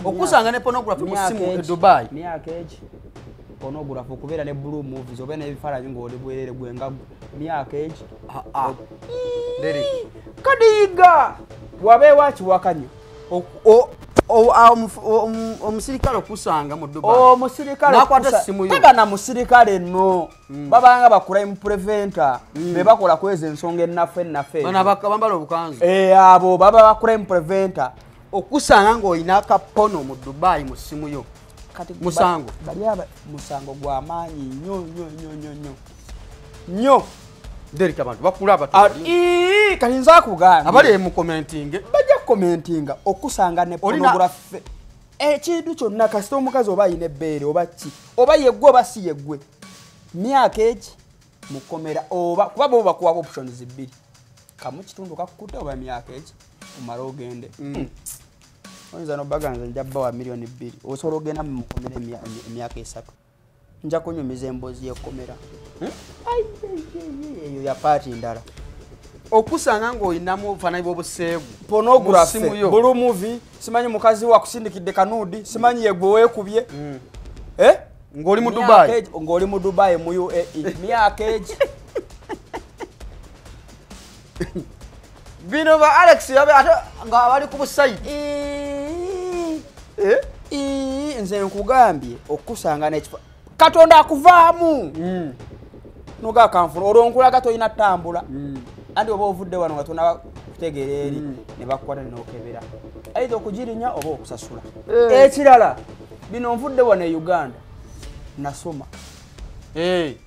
Okusanga ne pornography ku simu e Dubai. Myaka eki. Pornography okubeera ne blue movies oba n'ebifaananyi ng'oli bwerere gwenga myaka eki. Derek. Kadiga. Wabeewa kiwakanya. Omusirikale okusanga mu Dubai. Omusirikale nakwata simu yo. Tega na musirikale no. Babanga ba crime preventer. Be bakola kweza ensonga ennafe. Bana bakabambala obukanzu. Abo baba ba crime preventer. Okusanga ng'olina kapono mu Dubai mu simu yo. Kati musango. Bali aba musango gwa maanyi nnyo. Derek abantu bakulaba kati nza kugamba. Abali mu commenting. Bajja commentinga okusanga ne pornography. Ekintu kyonna kasita omukazi oba ayina ebbeere oba ki oba yeggwe oba si yeggwe myaka eki mukomera oba kuba bo bakuwa options bbiri kamu kitundu kakukuta oba myaka eki omala ogende oyinza nobaganza njabba wa milioni 2 osobola ogenda mu mukomera emyaka 3 nja kunyumiza emboozi y'ekkomera eyo ya paati ndala okusanga ng'olinamu obufaananyi bw'obuseegu pornography blue movie simanyi mukazi wakusindikidde kanudi simanyi yegwe weekubye ng'oli mu Dubai ng'oli mu Dubai mu UAE myaka egi bino ba Alex nga bali ku busayidi nze nkugambye okusanga n'ekifa Katonda akuvaamu noga kanfuna olwonkulaga toyina ttambula andi oba ovudde wano nga tona kutegeera eri ne bakukwata n'okebera aidha okugirinya oba okusasula ekirala bino nvudde wano e Uganda nasoma eri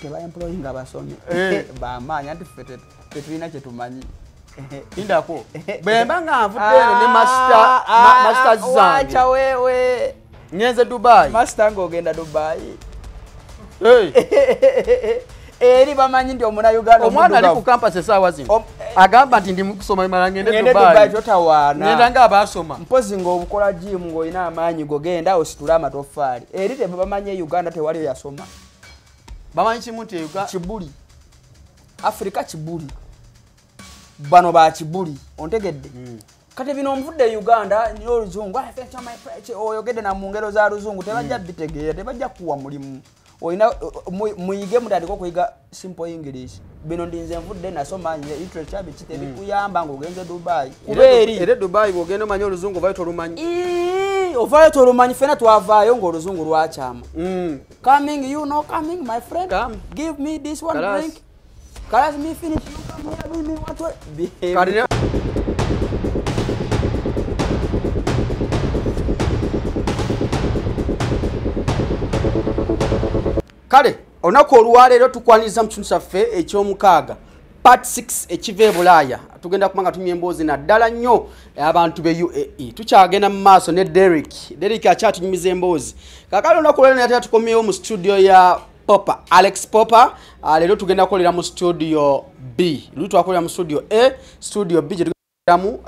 teba employee nga basomye bamaanyi anti ffe tetulina kye tumanyi indako bwemba nga nvudde eno ne masters zange wacha wewe ngenze Dubai master ng'ogenda Dubai eri bamanyi ndi omuna Uganda omwana ali ku campus esaawa zino agamba nti ndi mu kusoma imala ngende Dubai totawaana ngenda nga abasoma mpozi ng'obukola gym ng'olina amaanyi gogenda ositula amatoffaali eri tebamanyi Uganda tewali yasoma bamanyi kimu nti Uganda kibuli Afrika kibuli bano ba kibuli ontegedde kati bino omuvudde Uganda niyo oluzungu oyogedde na mu ngero za luzungu tebajja bitegeera tebajja kuwa mulimu oyina muyige mutandika okuyiga simple English bino ndinze nvudde nasoma literature bikite bikuyamba ng'ogenze Dubai era Dubai bw'ogenda omanyi oluzungu ovayo tolumanyi ovayo tolumanyi fena twavaayo ng'oluzungu lwakyama coming you know coming my friend give me this one drink Kalas me finish you come here me want to behave kale olunaku olwaleero tukwaniriza mu kitundu kyaffe eky'omukaaga part 6 ekiva e Bulaaya tugenda kubanga tumya emboozi naddala nnyo abantu be UAE tukyagenda mu maaso ne Derek akyatunyumiza emboozi kakale olunaku olwaleero natera tukomyewo mu studio ya Popper Alex Popper leero tugenda kukolera mu studio B luli twakolera mu studio A studio B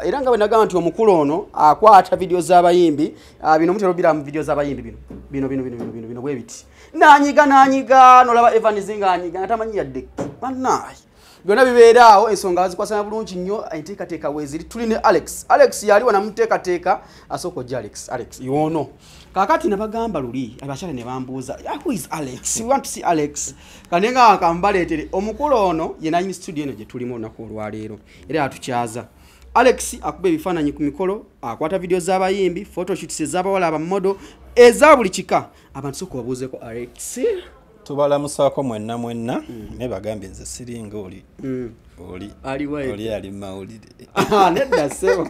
era nga bwe nagamba nti omukulu ono akwata video z'abayimbi bino mutero bira mu video z'abayimbi bino bwe biti nanyiga nolaba Evans nga anyiga natamanyi yadde banayi byonna bibeeraawo ensonga zikwasana bulungi nnyo enteekateeka weeziri tuli ne Alex yali wana muteekateeka asooka ojja Alex yono kakati nabagamba luli abakyala ne bambuuza who is Alex we want to see Alex kane nga akambaleetere omukulu ono ye nanyini studio eno gye tulimu olunaku olwaleero era atukyaza Alex akuba ebifaananyi ku mikolo akwata video z'abayimbi photoshoots ez'abawala abamodo eza buli kika abantu sooka babuuzeeko Alex tubalamusaako mwenna ne bagambye nze siringa oli ali mawulire nedda sebo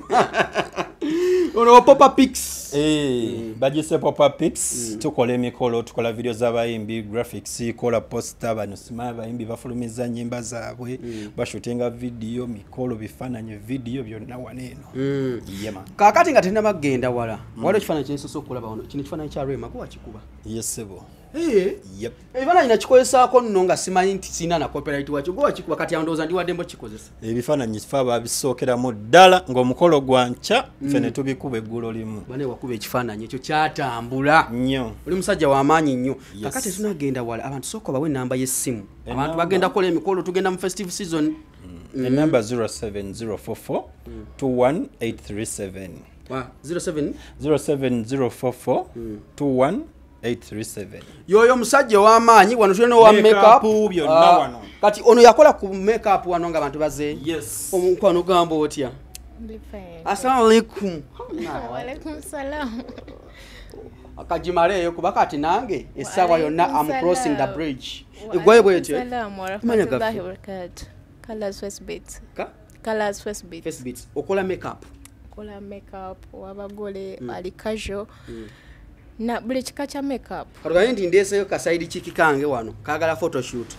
ono Popper Pics bagise Popper Pics tukola emikolo tukola video z'abayimbi graphics kola poster bano sima abayimbi bafulumiza nyimba zaabwe bashutinga video mikolo bifaananyi video byonna waneeno yema kakati nga tena bagenda wala waliwo ekifaananyi kyensosa okulaba ono kino ekifaananyi kya Rema kuba kikuba yesebo yep ebifaananyi nakikozesaako nno nga simanyi nti sina na copyright wakyo gwe wakikuba kati andowooza ndi waddembo kikozesa ebifaananyi fa babisookeramu ddala ng'omukolo gwa nkya ffe ne tubikuba eggulo limu bane wakuba ekifaananyi ekyo kyatambula nnyo oli musajja w'amaanyi nnyo kakati tunagenda wala abantu sooka bawe enamba y'essimu abantu bagenda kukola emikolo tugenda mu festive season enamba 07044 21837 07 07044 21837 yoyo musajja w'amaanyi wano tulina owa makeup byonna wano. kati ono yakola ku makeup wano nga abantu baze Yes. omukwano gamba otya assalamu alaikum Walaikum salam. akajimaleeyo kuba kati nange essaawa yonna am crossing the bridge egwayo bwetyo Salam wa Manya rahmatullahi gaffe. wa barakatuh. Colors first bit. Ka? Colors first bit. Face beats okola makeup Kola makeup wabagole ali casual. Na buli kika kya makeup. katugaye nti ndeeseyo kasaidi kiki kange wano kaagala photoshoot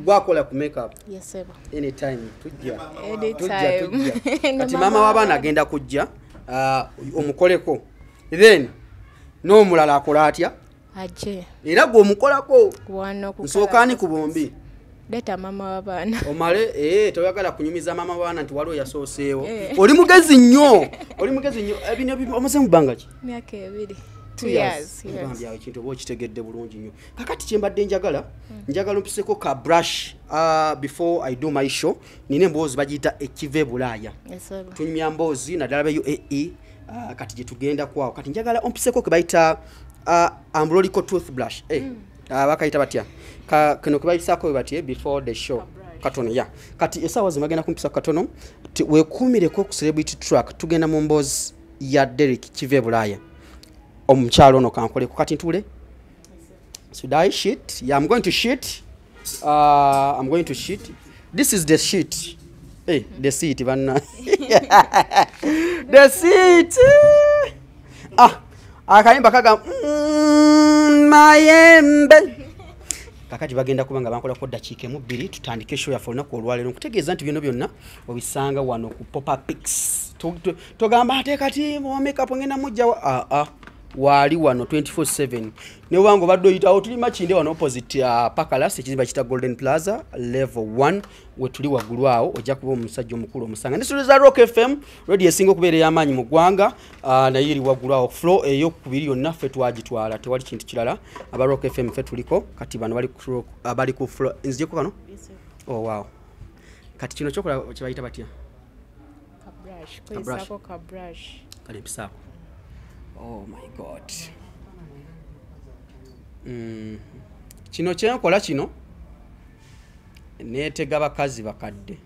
gwakola ku makeup Yes sir. anytime tujja Anytime. kati maama w'abaana agenda kujja omukoleko then n'omulala akola atya Aje. era gwe omukolako Wano ku nsookaani ku bombi Deta mama wabana. omale toyagala kunyumiza maama w'abaana nti waliwo yasooseewo oli mugezi nnyo bino omaze mu bbanga ki Myaka ebiri. 2 years. Yes. yawe ekintu oba okitegedde bulungi nnyo kakati kyembadde njagala ompiseko ka brush before I do my show nina emboozi bagiyita ekiva e Bulaaya Yes sir. tunyumya mboozi naddala be UAE kati gye tugenda kwawo kati njagala ompiseko ke bayita ambrolico toothbrush bakayita batya kano ke bayisaako we batye before the show katono ya kati esaawa zimagenda kumpisa katono weekuumireko ku celebrity track tugenda mu mboozi ya Derek kiva e Bulaaya omukyalo ono kankoleko kati ntule should I shit yeah I'm going to shit this is the shit the seat banna the seat akayimba kaga mayembe kakati bagenda kubanga bankolako dakiika emu bbiri tutandike show yaffe olunaku olwaleero nkutegeeza nti bino byonna obisanga wano ku Pop-Up-Pics togamba ate kati mu makeup ngenda mujjawa wali wano 24/7 newango baddo yitawo tuli makinde wano opposite Pakalas ekizimba kita Golden Plaza level 1 we tuli waggulu awo ojja kuba omusajja omukulu omusanga nesuliza Rock FM radio esinga okubeera y'amaanyi mu ggwanga naye eri waggulu awo flow ey'okubiri yonna ffe twagitwala tewali kintu kirala aba Rock FM ffe tuliko kati bano bali ku flow nzijeko kano oh wow kati kino kyokola kye bayita batya Ka brush. kale mpisaako oh my god kino kyenkola kino neetega bakazi bakadde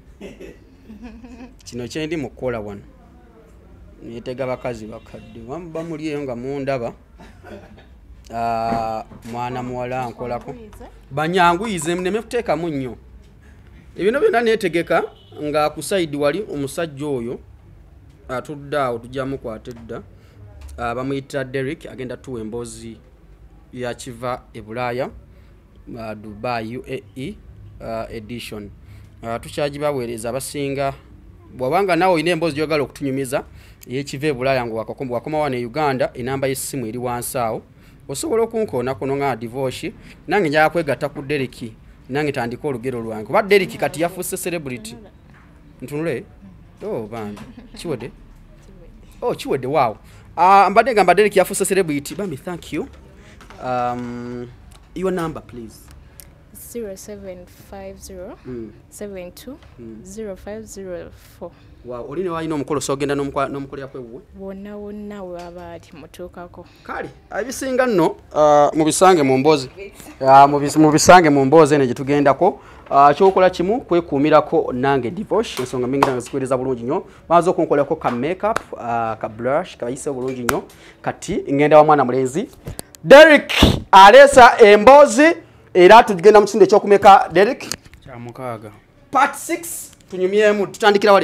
kino kyendi mu kukola wano neetega bakazi bakadde bamuli eyo nga mundaba mwana muwala nkolako banyanguyize nneme kuteekamu nnyo ebino byonna neetegeka nga ku saidi wali omusajja oyo atudde awo tujjamu kwatedda bamuyita Derek agenda tuwa emboozi ya kiva e Bulaaya Dubai UAE edition tukyagibaweereza abasinga bwabanga nawe olina emboozi gy'ogala okutunyumiza ey'ekiva e Bulaaya nga wakoma wano e Uganda enamba y'essimu eri wansi awo osobola okunkoonako nga divorce nange njagala kwegatta ku Derek nange tandika olugero lwange kuba Derek kati yafuuse celebrity ntunule bambi kiwedde kiwedde wow mbadde ngamba Derek yafuuse celebrity bambi thank you your number please 0750 72 0504. wow oli ne walina omukolo sogenda n'omukolera kwewuwe Wonna wabali mutuukako kale ebisinga nno mubisange mu mboozi mubisange mu mboozi eno gye tugendako kyokola kimu kwekuumirako nange divorce ensonga mingi nange zikuweereza bulungi nnyo maze okunkolako ka makeup ka brush kabayise bulungi nnyo kati ngenda wa mwana mulenzi Derek aleesa emboozi era tugenda mu kitundu ekyokumeka Derek kyamukaaga part 6 tunyumyemu tutandikirawo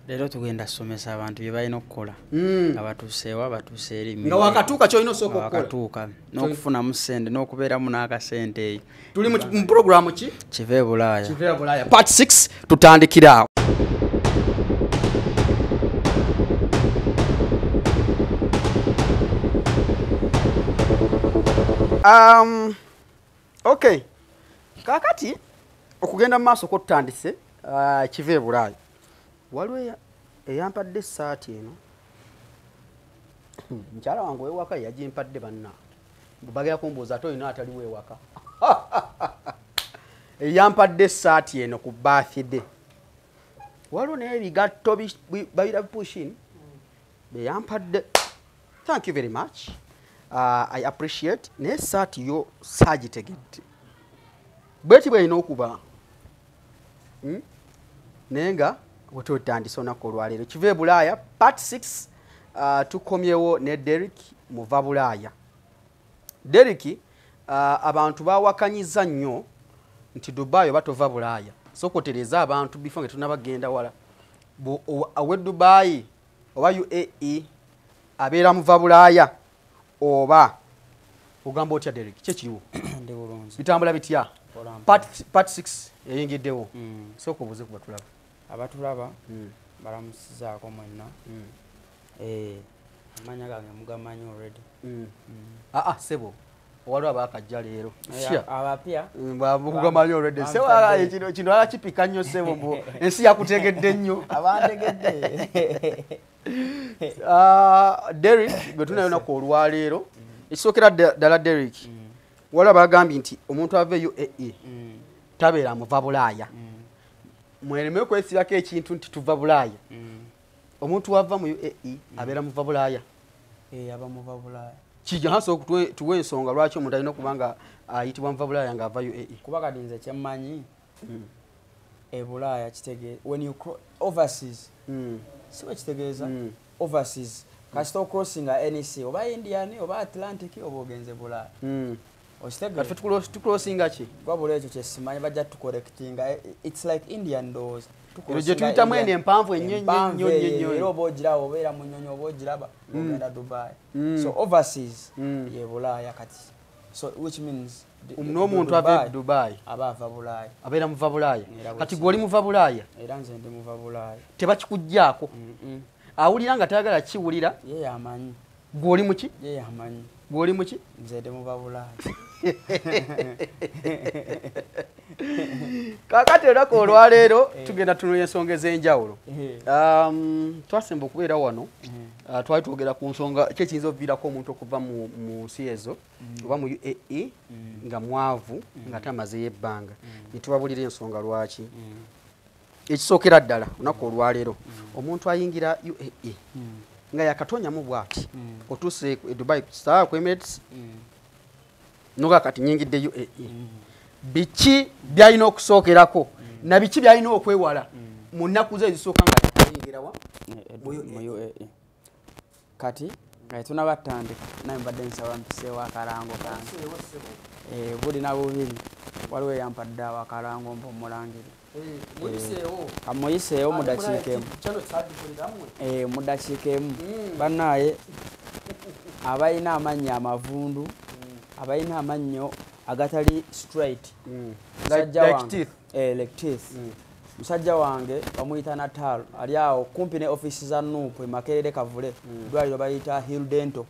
leero tugenda somesa abantu bye balina okukola nga batuuseewa batuuse eri nga wakatuuka kyolina osooka okukola wakatuuka n'okufunamu ssente n'okubeeramu n'akasente eyo tuli mu programu ki kiva e Bulaaya part 6 tutandikira okay kakati okugenda mu maaso ko tutandise kiva e Bulaaya waliwo eyampadde essaati eno mukyala wange owewaka yagimpadde banna bagera kumbuuza ate olina ataliwo ewaka eyampadde essaati eno ku birthday waliwo naye ebigatto babira pushin beyampadde. Thank you very much. I appreciate. Naye saati yo saagitegedde. Bweti bw'erina okuba. Naye nga bwetwetandisa olunaku olwaleero. Kiva e Bulaaya, part 6, tukomyewo ne Derek muva Bulaaya. Derek, abantu bawakanyiza nnyo nti Dubai oba tova Bulaaya. So kotereza abantu bifo nga tunabagenda wala. Awe Dubai oba UAE abeera muva Bulaaya oba ogamba otya Derek kyekiriwo ndi bulungi bitambula bitya part 6 yayingiddewo so kubuze kuba tulaba abatulaba balamusizaako mwenna amanya gange mugamanyi already sebo waliwo abakajja leero abapya bamugamanyi already sebo kino alakipika nnyo sebo mbu ensi yakutegedde nnyo abantegedde Derek gwe tunayo nako olwaleero ekisookera ddala Derek waliwo bagambye nti omuntu ava UAE tabeera muva Bulaaya mwereme okwesibako ekintu nti tuva Bulaaya omuntu wava mu UAE abeera muva Bulaaya aba muva Bulaaya kijanso tuwe ensonga lwaki omuntu alina okuba nga ayitibwa muva Bulaaya ng'ava UAE kuba kati nze kyemmanyi e Bulaaya kitegeeza when you overseas siwe kitegeeza overseas kasita crossing NEC oba Indian oba Atlantic oba ogenze Bulaaya kati tucrossinga ki wabula ekyo kyesimanyi bajja tucollectinga it's like Indian doors gye tuyitamu eno empanvu ennyo era oba ogiraba obeera mu nnyonyi oba ogiraba ogenda Dubai so overseas ye Bulaaya kati so which means n'omuntu ava Dubai aba ava Bulaaya abeera muva Bulaaya kati gw'oli muva Bulaaya era nze ndi muva Bulaaya tebakikuggyako awulira nga tayagala kiwulira ye yamanyi gw'oli muki ye yamanyi gw'oli muki nze ndi muva Bulaaya kakati olunaku olwaleero tugenda tunula ensonga ez'enjawulo twasemba okubeera wano twali twogera ku nsonga kyekiyinza okuviirako omuntu okuva mu nsi ezo oba mu UAE nga mwavu nga tamazeyo ebbanga netubabulira ensonga lwaki ekisookera ddala olunaku olwaleero omuntu ayingira UAE nga yakatonyamu bw'ati otuuse e Dubai saa ku Emirates noga kati nyingidde UAE biki byalina okusookerako na biki byalina okwewala mu nnaku ze ezisooka nga tayingirawa mu UAE kati nga tunabatandika naye mbadde nsaba mpiseewo akalango kange buli na bubiri waliwo eyampadde awo akalango mpa omulangiri kamuyiseewo mu dakiika emu mu dakiika emu bannaaye abalina amannyo amavundu abalina amannyo agatali straight like teeth musajja wange bamuyita Natal ali awo kumpi ne office za Nuupu e Makerere Kavule dwaliro bayita Hill Dental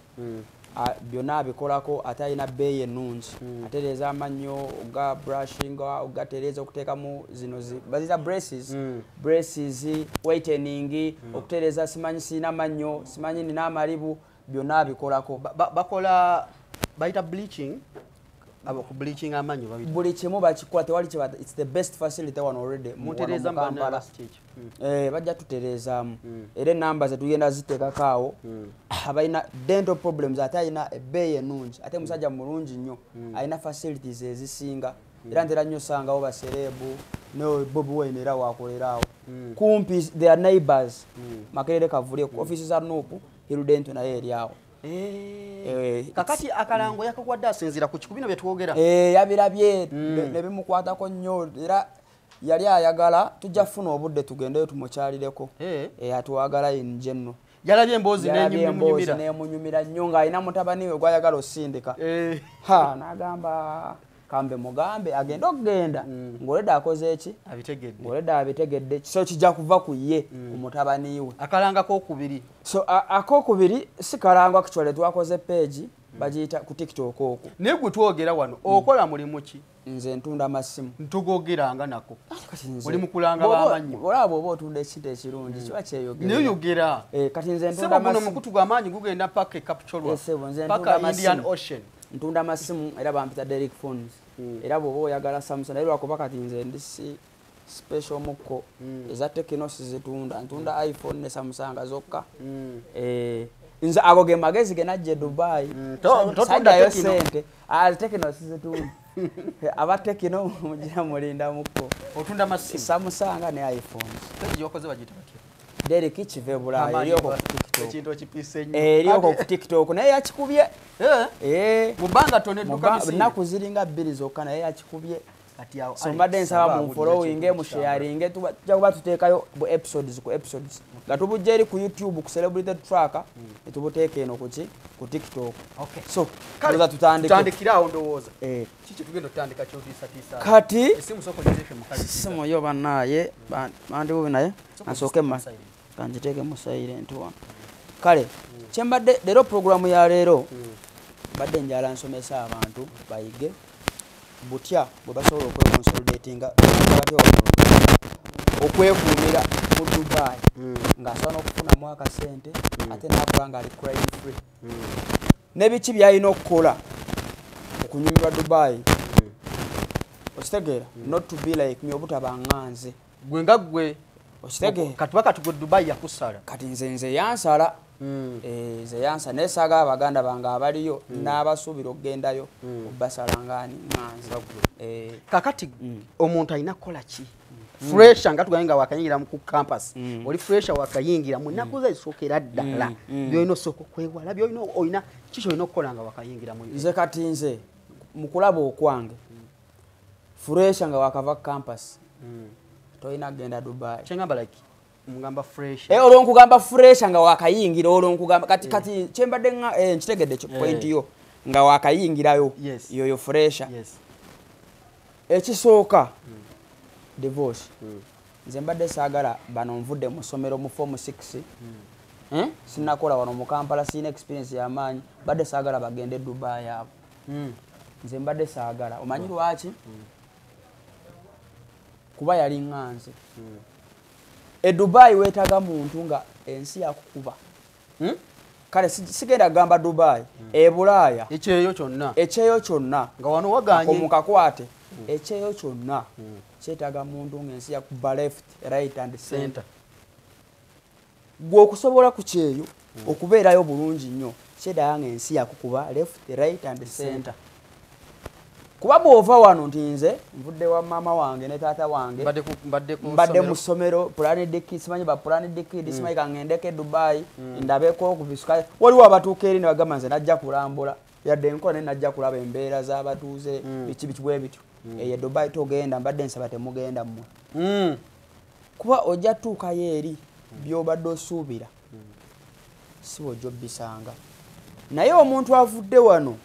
byonna abikolako ate alina bbeeyi ennungi atereeza amannyo oga brushing ogatereeza okuteekamu zino bazita braces whitening okutereeza simanyi sirina mannyo simanyi nina amalibu byonna abikolako bakola bayita bleaching abo ku bleaching amanyo babita buli kimu bakikola tewali kibata it's the best facility one already mutereza mbana bajja tutereezaamu era enamba ze tugenda ziteekako awo abalina dental problems ate alina ebbeeyi ennungi ate musajja mulungi nnyo alina facilities ezisinga era ntera nnyo osangawo basereebu ne Bobi Wine era waakolera awo kumpi their neighbors Makerere Kavule ku office za Nuupu Hill Dental naye eri awo kakati akalango yakakwadde asinzira ku kikubino bye twogera yabirabye ne bimukwatako nnyo era yali ayagala tujja kufuna obudde tugendeyo tumukyalireko atuwagala inje nno yalabye emboozi nemunyumira nnyo ng'alina mutabani we gwayagala osindika n'agamba kambe mugambe agenda okugenda ng'oledde akoze eki ng'oledde abitegedde so kijja kuva ku ye omutabani we akalanga k'okubiri so ak'okubiri si kalangwa kichwale twakoze page bagiyita ku TikTok okwo naye gwe twogera wano okola mulimu ki nze ntunda amasimu ntugogeranga nako oli mukulanga b'amannyo olaba oba otunda ekintu ekirungi kiba kyeyogera naye oyogera kati nze ntunda amasimu sebo mukutu gw'amaanyi gugenda paka Capitol paka Indian Ocean ntunda amasimu era bampita Derek phones era bw'oba oyagala Samsung era lwakuba kati nze special muko eza Tecno sizitunda ntunda iPhone ne Samsung zokka nze ago ge magezi ge najje Dubai totunda yo sente Tecno sizitunda aba Tecno mujira mulinda muko otunda masimu Samsung ne iPhone yokoze bagita bakira Dere kichive bulaya yoko TikTok ekintu okipise nnyo yoko TikTok naye yakikubye mubanga tone duka nakuziringa bbiri zokka naye yakikubye kati yawo so mbadde nsaba mu following mu sharing tujja kuba tuteekayo bu episodes ku episodes nga tubujja eri ku YouTube ku celebrity tracker etubuteeka eno ku TikTok so kale tutandikira awo ndowooza kiki tugenda tutandika kyotisa kati esimu soko nyeshe mukazi simu yo banaye bandi bubi naye asooke kanjiteeke mu silent one kale kyembadde leero program ya leero badde njala nsomesa abantu bayige butya bwe basobola okweconsolidatinga okwekuumira mu Dubai ng'asobola okufunamu akasente ate n'akola ng'ali crime free ne biki by'alina okukola okunyumirwa Dubai okitegeera not to be like me obutabaŋŋanze gwe nga gwe okitegeera katuba katugwe Dubai yakusala kati nze yansala nze yansa nesaga abaganda bange abaliyo n'abasuubira okugendayo basalangani nganze kakati omuntu alina kukola ki fresha nga tugayenga wakayingira mu campus oli fresha wakayingira mu nnaku zaisokera ddala byolina osooka okwewala byolina olina kiki olina okukola nga wakayingira mu nze kati nze mu kulaba okwange fresha nga wakava campus tolina kugenda Dubai kyengamba like mugamba fresh olwo nkugamba fresh nga wakayingira olwo nkugamba kati kyembadde nkitegedde point yo nga wakayingirayo yoyo fresh ekisooka divorce nze mbadde saagala bano nvudde mu ssomero mu form 6 sinakola wano mu Kampala sina experience y'amaanyi badde saagala bagende Dubai abo nze mbadde saagala omanyi lwaki kuba yali ŋŋanze Dubai weetaga muntu nga ensi yakukuba kale sigenda gamba Dubai Bulaaya ekyeyo kyonna nga wano waganye omukakwate ekyeyo kyonna kyetaga muntu nga ensi yakuba left right and center gwe okusobola ku kyeyo okubeerayo bulungi nnyo kyedaga nga ensi yakukuba left right and center kuba bw'ova wano nti nze nvudde wa maama wange ne taata wange mbadde mu ssomero Planet Kid simanyi ba Planet Kid simanyi kangendeko Dubai ndabeko okubisuka waliwo abatuuka eri ne bagamba nze najja kulambula yadde enkola ne najja kulaba embeera z'abatuuze biki bwe bityo eyo Dubai togenda mbadde nsaba temugenda mmwe kuba ojja tuukayo eri by'obadde osuubira si bw'ojja obbisanga naye omuntu avudde wano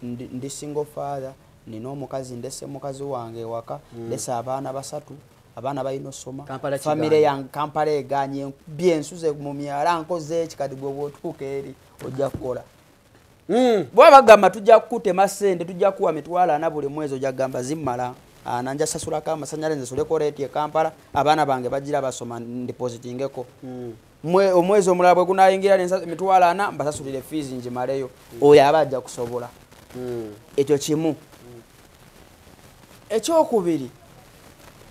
ndi single father nina omukazi ndese mukazi wange ewaka ndese abaana basatu abaana balina osoma famire yange Kampala eganye byensuze mu myala nkoze ekikati gwe bw'otuuka eri ojja kukola bwe bagamba tujja kukutema ssente tujja kuwa mitwalo 40 buli mwezi ojja kugamba zimmala nanja sasulako amasanyalaze nsuleko reeti e Kampala abaana bange bagira basoma ndipositingeko omwezi omulala bwe gunayingira mitwalo 40 mbasasulire fees njimaleyo oyo aba ajja kusobola ekyo kimu ekyokubiri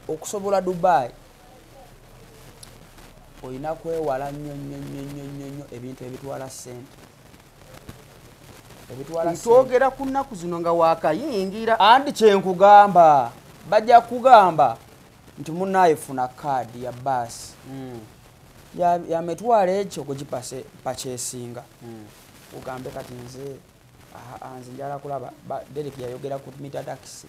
okusobola Dubai olina kwewala nnyo ebintu ebitwala ssente twogera ku nnaku zino nga wakayingira andi kyenkugamba bajja kugamba nti munaaye funa kaadi ya baasi ya mitwalo ekyo kugipase pakyesinga ugambe kati nze nze njala kulaba Derek yayogera ku mita taxi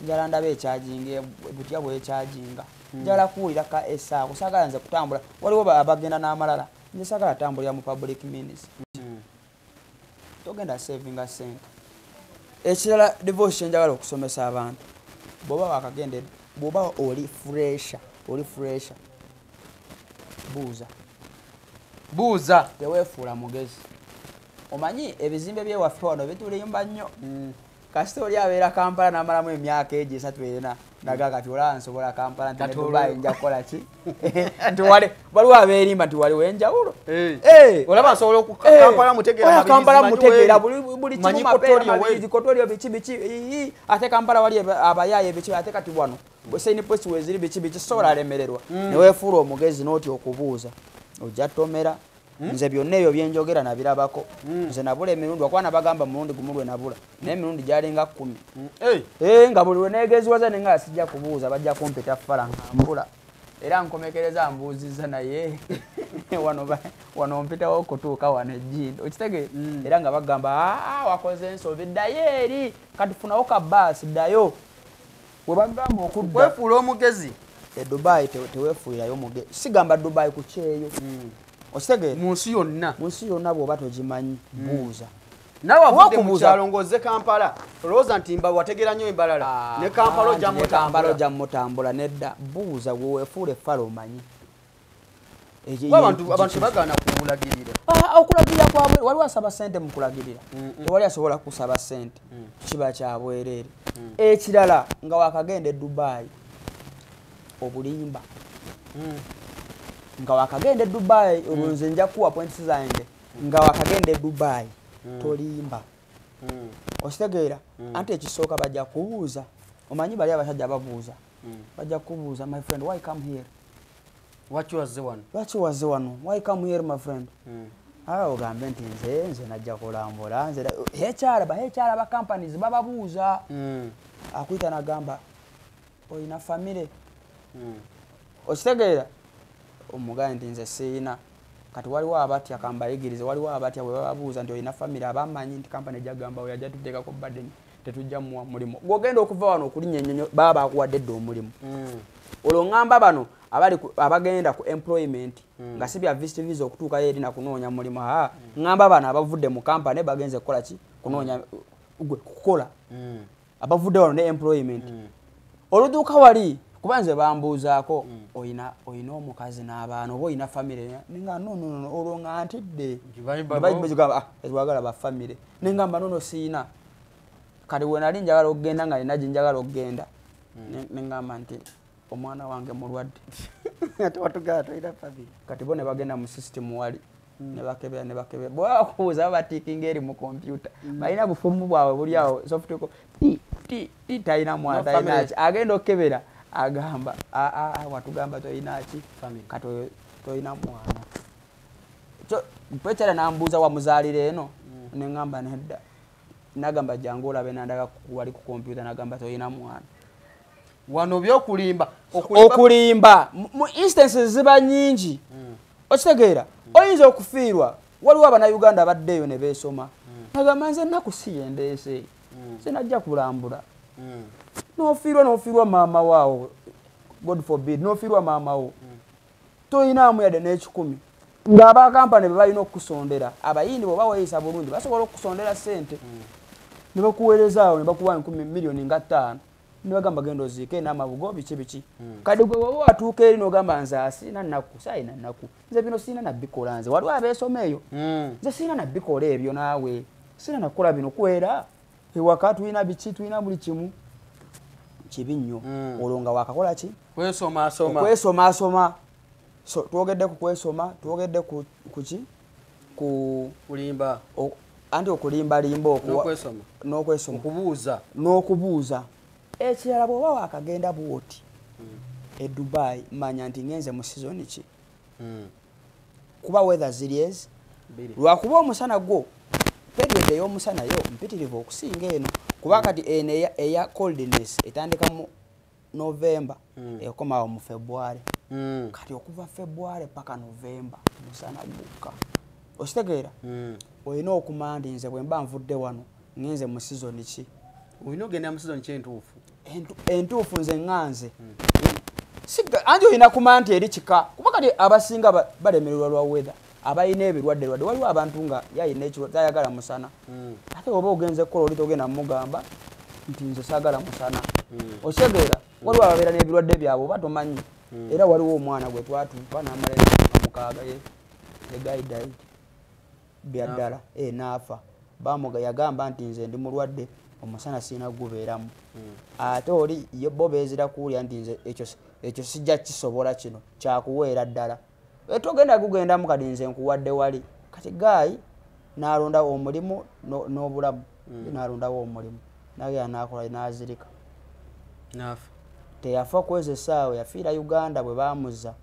njala ndaba ekyajinga butya bwekyajinga njala kuwulira ka esaaku saagala nze kutambula waliwo abagenda n'amalala nze saagala tambulira mu public means togenda savinga sente ekirala divorce njagala okusomesa abantu bw'oba wakagende bw'oba oli fresha buuza teweefuula mugezi omanyi ebizimbe byewaffe wano bitulimba nnyo kasita oli abeera Kampala n'amalamu emyaka egyo 3-4 naga kati olaba nsobola Kampala nti ne Dubai nja kukola ki nti waliwo abeerimba nti waliwo enjawulo olaba nsobola Kampala mutegeera buli kimu mapeera kotorio biki ate Kampala wali abayaaye biki ate kati wano sign post weziri bichi sobola alemererwa newefuula omugezi n'oti okubuuza ojja tomera nze byonna ebyo byenjogera nabirabako nze nabula emirundi wakwana bagamba mulundi gumulwe nabula naye emirundi gyalinga 10 nga buli weneegeziwaza nenga sijja kubuuza bajja kumpita fala nkambula era nkomekereza mbuuziza naye wano mpitawo okutuuka wano ejjindo okitege era nga bagamba wakoze ensobi ddayo eri katufunawo ka baasi ddayo we bagamba okudda wefuula omugezi e Dubai tewefuirayo mugezi sigamba Dubai ku kyeyo okitege mu nsi yonna bw'oba togimanyi buuza nawe wavudde mu kyalo ng'ozze Kampala olowooza nti wategera nnyo embalala ne Kampala ojja mutambula nedda buuza weweefuula effala omanyi abantu bagaana kukulagirira okulagirira kwabwe waliwo asaba ssente mu kulagirira tewali asobola kusaba ssente kiba kya bwereere ekirala nga wakagenda e Dubai obulimba nga wakagenda e Dubai olwonze nja kuwa points zange nga wakagenda e Dubai tolimba okitegeera anti ekisooka bajja kubuuza omanyi bali abasajja babuuza bajja kubuuza my friend why come here lwaki wazze wano why come here my friend ogambe nti nze najja kulambula nze HR ba companies bababuuza akuyita nagamba oyina famire okitegeera omugane nti nze siina kati waliwo abatya kambayigirize waliwo abatya bwe bababuuza nti oyina famire abamanyi nti kampani ejagamba oyo ajja tuteekako badden tetujja muwa mulimu gwogenda okuva wano okulinya ennyonyo baba bakuwadde dde omulimu olwo ngamba bano abagenda ku employment nga si bya visa okutuukayo eri nakunoonya mulimu ngamba bano abavudde mu kampani bagenze kukola ki kunoonya kukola abavudde wano ne employment oluduuka wali kuba nze bambuuzaako oyina omukazi n'abaana oba oyina famire ninga no olwo nga ntidde ezwagala bafamire nengamba nono siina kati we nali njagala okugenda nga nina gyenjagala okugenda nengamba nti omwana wange mulwadde kati bo ne bagenda mu system wali ne bakebera bwakubuuza babatiikinga eri mu kompyuta balina bufumu bwabwe buli awo software ti talina mwana talinaki agenda okukebera agamba watugamba toyinaki kati toyina mwana pekyala nambuuza wamuzaalira eno nengamba nedda nagamba jangu olabe nandaga wali ku kompyuta nagamba toyina mwana wano byokulimba okulimba mu instances ziba nyingi okitegeera oyinza okufiirwa waliwo abannayuganda baddeeyo ne beesoma nagamba nze ennaku si yendeese sinajja kulambula n'ofiirwa maama waawo god forbid n'ofiirwa maama wo toyinaamu yadde n'ekikumi ng'abakampani be balina okukusondera abayindi bwe baweyisa bulungi basobola okukusondera ssente ne bakuweerezaawo ne bakuwa 10 miliyoni nga 5 ne bagamba genda oziike n'amabugo biki kati gwe waba watuuka eri n'ogamba nze asiina nnaku saayina nnaku nze bino siina nabikola nze waliwo abeesoma eyo nze siina nabikola ebyo naawe siina nakukola bino kwera ewaka tulina biki tulina buli kimu kibi nnyo olwo nga wakakola ki kwesoma so twogedde ku kwesoma twogedde ku ki ku kulimba anti okulimba n'okwesoma n'okubuuza ekirala bw'oba wakagenda bwoti e Dubai manya nti ngenze mu season ki kuba weather ziriezi lwakuba omusana gwo period ey'omusana yo mpitirivu okusinga eno kuba kati eno eya coldness etandika mu November ekomawo mu February kati okuva February paka November omusana gukka okitegeera olina okumanya nti nze bwe mba nvudde wano ngenze mu season ki olina ogenda mu season ki entuufu nze nganze anti olina kumanya nti eri kika kuba kati abasinga balemererwa lwa weather abayina ebirwadde waliwo abantu nga yayina ekirwadde tayagala musana ate oba ogenze kukola oli togenda mugamba nti nze saagala musana okitegeera waliwo ababeera n'ebirwadde byabwe oba tomanyi era waliwo omwana gwe twatuuka n'amala mukaaga ye gayidayidi byaddala naafa yagamba nti nze ndi mulwadde omusana siina gubeeramu ate oli bo beezira kuwulira nti nze ekyo sijja kisobola kino kyakuweera ddala togenda gugendamu kati nze nkuwadde wali kati gaayi n'alondawo omulimu n'obulamu n'alondawo omulimu naye anaakola n'azirika teyafa kweze saawe yafiira Uganda bwe baamuza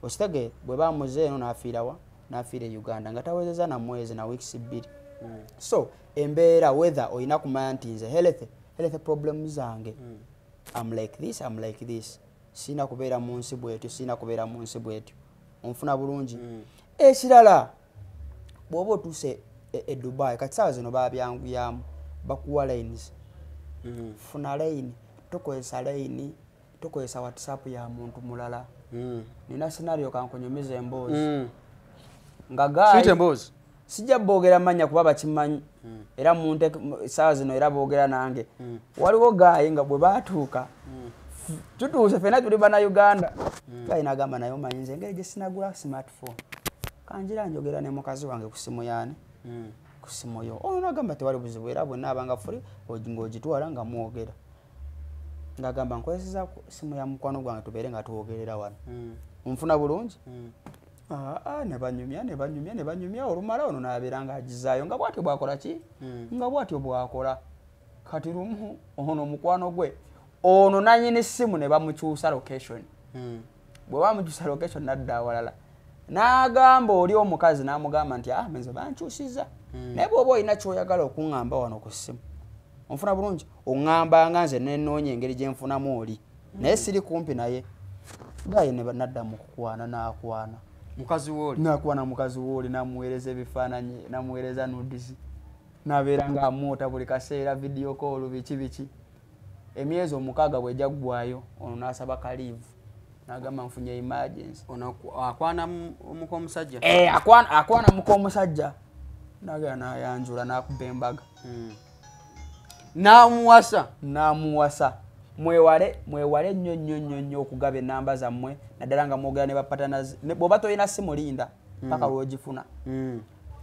ositege bwe baamuza eno n'afiira Uganda nga tawezeza na mwezi na weeks 2 so embeera whether oyina kumanya nti nze health problems zange I'm like this sina kubeera mu nsi bwetyo onfuna bulungi ekirala bw'oba otuuse e Dubai kati saawa zino baabyanguyamu bakuwa lines funa line tokozesa WhatsApp ya muntu mulala nina scenario kankonyumiza emboozi nga gayi sijja boogera manya kuba bakimanyi era muntu saawa zino era boogera nange waliwo gayi nga bwe baatuuka tutuuse fena tuli bana Uganda gayi nagamba nayo manyinze engeri gye sinagula smartphone kanjira njogera ne mukazi wange ku simu yaani ku simu yo nagamba tewali buzibu era bwe naabanga fuli ng'ogitwala nga mwogera ngagamba nkozesa simu ya mukwano gwange tubeere nga tuwogerera wano nfuna bulungi ne banyumya olumala ono n'abeera nga agizaayo nga bwatyo bwakola ki nga bwatyo bwakola kati lumu ono mukwano gwe ono nanyini simu ne bamukyusa location bwe bamukyusa location nadda awalala n'agamba oli omukazi n'amugamba nti menze bankyusiza naye bw'oba olina kyoyagala okuŋŋamba wano ku simu onfuna bulungi oŋŋamba nga nze nenoonya engeri gye nfunamu oli naye siri kumpi naye gayi ne nadda mu kukwana n'akwana mukazi wooli namuweereza ebifaananyi namuweereza nudizi nabeera ng'amuota buli kaseera video call biki emyezi 6 bw'ejja ggwayo ono n'asaba kaliivu n'agamba nfunye emergency akwana muko omusajja akwana muko omusajja nagera n'ayanjula n'akuba embaga n'amuwasa mwewale nnyo okugaba ennamba zammwe naddala nga mwogera ne bapatanazi bw'oba toyina simu linda paka lw'ogifuna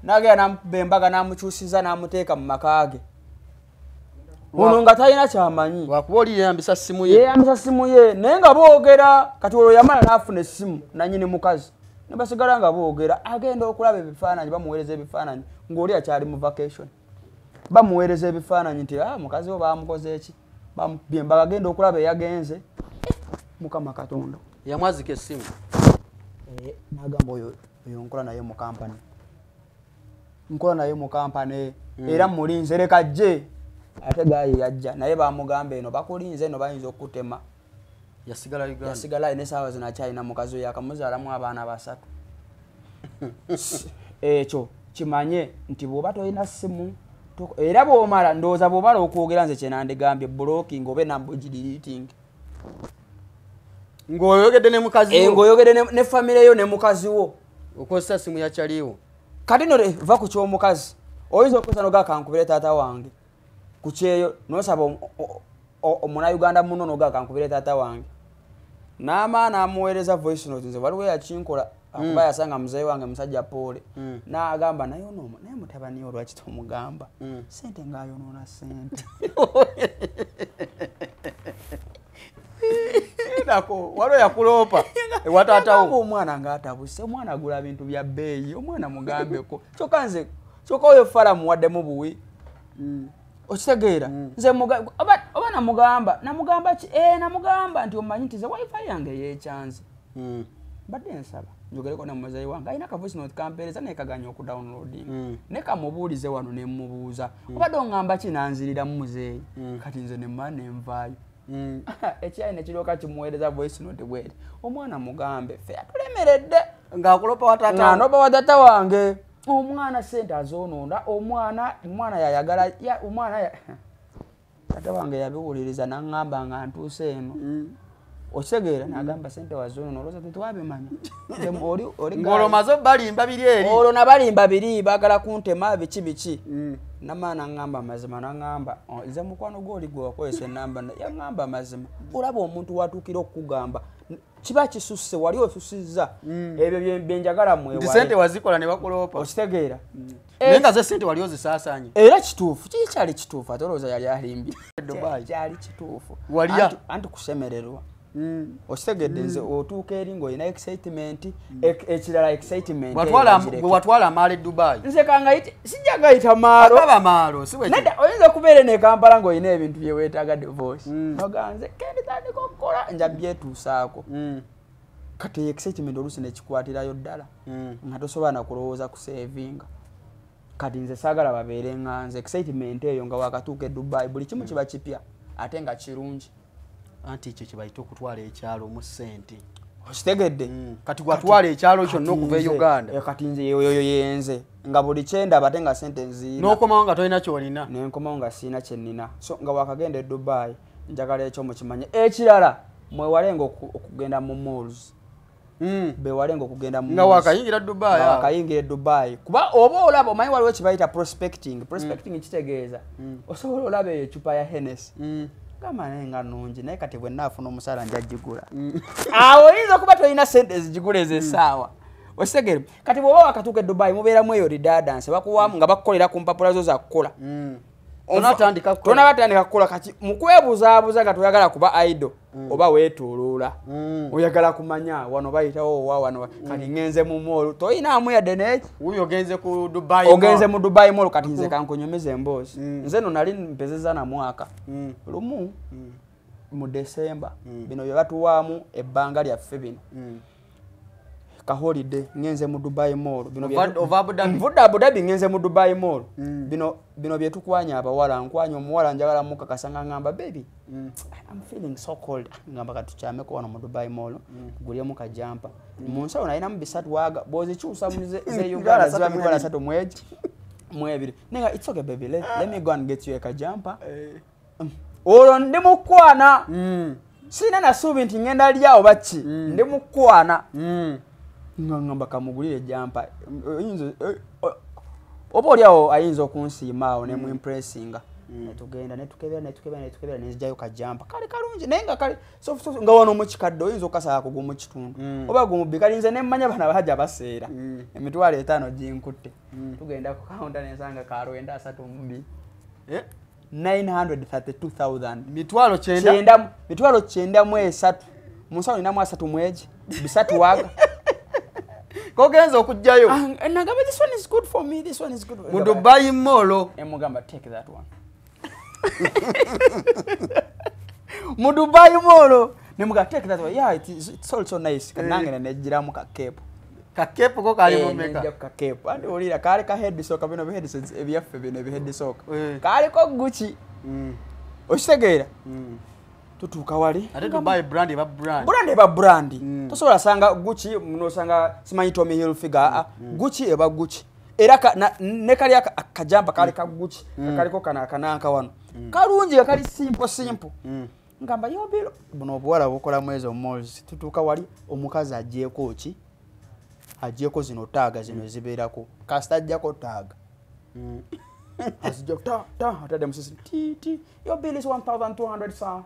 nagera n'amukuba embaga n'amukyusiza n'amuteeka mu maka ge ono nga talina kyamanyi wakuba oli yeyambisa simu ye naye nga boogera kati olwo yamala n'afuna essimu nanyini mukazi ne basigala nga boogera agenda okulaba ebifaananyi bamuweereza ebifaananyi ng'oli akyali mu vacation bamuweereza ebifaananyi nti mukazi we baamukoze eki bamukubye embaga agenda okulaba eyagenze mukama katonda yamwazika essimu n'agamba oyo nkola naye mu kampani era mulinze leka jje ate gayi yajja naye bamugamba eno bakulinze eno bayinza okutema yasigala ne saawa zino akyalina mukazi we yakamuzaalamu abaana 3 ekyo kimanye nti bw'oba tolina simu era bw'omala ndowooza bw'omala okwogera nze kyenandigambye blocking oba enamba ogideleting ng'oyogedde ne mukazi wo ng'oyogedde ne famire yo ne mukazi wo okozesa simu yakyaliwo kati no va ku ky'omukazi oyinza okukozesa nogaa kankubire taata wange ku kyeyo nosaba omunayuganda muno nogaa kankubire taata wange n'amaana amuweereza voice note nze waliwo yakinkola akuba yasanga muzeeyi wange musajja Pole n'agamba naye mutabani yo lwaki tomugamba sente ng'ayonoona sente nako waliwo yakuloopa ewataatawo omwana ng'atabuse omwana agula bintu bya bbeeyi omwana mugambeko kyokka oyo fala muwaddemu buwi okitegeera nze oba namugamba ki namugamba nti omanyi nti ze wifi yange yeekyanze badde nsaba njogereko ne muzeeyi wange alina ka voice note kampeereza naye kaganya okudownloading ne kamubuulize wano ne mmubuuza obadde oŋŋamba ki nanzirira mu muzeeyi kati nze nemma nenvaayo ekyali ne kiryoka kimuweereza voice note bweti omwana mugambe ffe atulemeredde ng'akulopa wa taata wange omwana sente azoonoona omwana yayagala taata wange yabiwuliriza n'aŋŋamba nga ntuuse eno okitegeera n'agamba sente wazoonoona olwoza tetwabimanya ng'olomaze balimba biri eri olwo nabalimba biri baagala kuntema biki namaana aŋŋamba mazima n'aŋŋamba nze mukwano gw'oli gwe wakozesa ennamba yaŋŋamba mazima olaba omuntu watuukira okukugamba kiba kisusse wali osusizza ebyo byenjagala mwewale nti sente wazikola ne bakuloopa okitegeera naye nga ze sente wali ozisaasaanye era kituufu kikyali kituufu ate olowooza yali alimbye kyali kituufu anti kusemererwa Okitegedde nze otuuka eri ng'olina excitement ekirala excitement watwala amaalo e Dubai nze kangayita sijja gayita maalo agaba maalo nedda oyinza okubeera ne Kampala ng'olina ebintu bye weetaaga divorce noganze kendi tandika okukola nja byetuusaako kati excitement oluusi nekikwatirayo ddala nga tosobola nakulowooza ku savinga kati nze saagala babeere nganze excitement eyo nga wakatuuka e Dubai buli kimu kiba kipya ate nga kirungi anti ekyo kyebayita okutwala ekyalo mu ssente okitegedde kati gwatwala ekyalo kyonna okuva e Uganda kati nze yoyo yenze nga buli kyenda bate nga sente nziina n'okomawo nga tolina kyolina nenkomawo nga siina kyennina so nga wakagenda e Dubai njagala ekyo mukimanye ekirala mwewalenga okugenda mu malls bewalenga okugenda mu nga wakayingira Dubai wakayingira Dubai kuba oba olaba omanyi waliwo kibayita prospecting kitegeeza osobola olaba ecupa ya Hennessy gamba naye nga nungi naye kati bwe naafuna omusaala njagigula awo oyinza kuba tolina sente ezigigula ez'essaawa okitegere kati bw'oba wakatuuka e Dubai mubeeramu eyo redundancy bakuwamu nga bakukolera ku mpapula zo za kukola tonabatandika kukola kati mukwebuzaabuza nga toyagala kuba idle oba weetooloola oyagala kumanya wano bayitawo owa wano kati ngenze mu mall toyinaamu yadde neki wuyo ogenze mu Dubai mall kati nze kankonyomeza emboozi nze no nali mpezeza na mwaka lumu mu December bino bye batuwaamu ebbanga lyaffe bino ka holiday ngenze mu Dubai mall nvudde Abu Dhabi ngenze mu Dubai mall bino bye tukwanya abawala nkwanya omuwala njagala muka kasanga ngamba baby I'm feeling so cold ngamba katukyame ko wano mu Dubai mall gulye mu kajampa mu nsawo nalina mu bisatu waga bozi chusa mu ze Uganda ziba mitwala 3 mwebiri nenga it's okay baby let me go and get you a kajampa olwo ndi mukwana sina nasuubi nti ngenda lyawo baki ndi mukwana ngamba kamugulire jampa oba olyawo ayinza okunsiimaawo ne mu impressinga netugenda netukebera nezijayo kajampa kale kalungi naye nga kale nga wano mukikadde oyinza okukasala kugu mu kitundu oba gumubbi kali nze nemmanya bana baja baseera emitwalo 5 ginkutte tugenda ku kaunta nensanga ka 932 932,000 mitwalo 9 mu 3 munsawo ninamu 3 mweji bisatu waga kogenza okujjayo nagamba this one is good for me mu Dubai mall emugamba take that one mu Dubai mall nemuga take that one yeah it's also nice kanange nejiramu ka cape ko kali mu meka ka cape andi olira kale ka head soka bino headsets ebyaffe bino head soka kale ko Gucci okitegera tutuuka wali ate Dubai brand tosobola sanga Gucci nosanga simanyi Tommy Hilfiger Gucci eba Gucci era ne kali akajampa kali ka Gucci kaliko kananka wano kalungi kali simple ngamba yo bilo buno obwala bukola mwezo malls tutuuka wali omukazi agyeko zino taaga zino zibeerako kasita ajjako taaga asijja atadde musisi ti your bill is 1,200 sir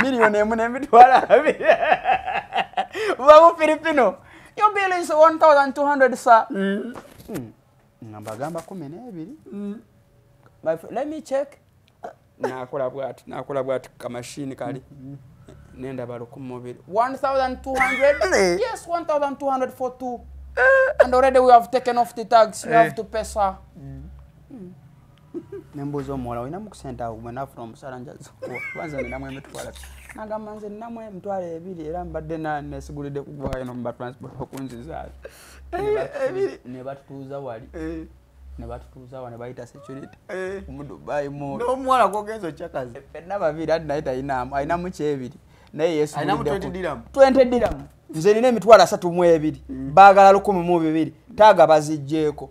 million emu n'emitwalo 2 buba mu Filipino your bill is 1,200 sir ngamba 12 let me check nakola bwati kamashini kali nenda balukumubiri 1,200 yes 1,200 for 2 and already we have taken off the tags you have to pay sir nembuzo mola wina mukusenta umwe from saranja zikuwa kwanza ninamwe emitwala nagamba nze ninamwe emitwala 2 era mbadde nesigulide kugwa eno mba transport okunziza ne batutuuza wali ne bayita security mu Dubai mall n'omwala kogenzo chakazi fenna babiri adi naita ayinamu kyebiri naye yesu ayinamu 20 dirham nze nina emitwalo 3 mu 2 baagala 100 mu 2 taaga bazijjeeko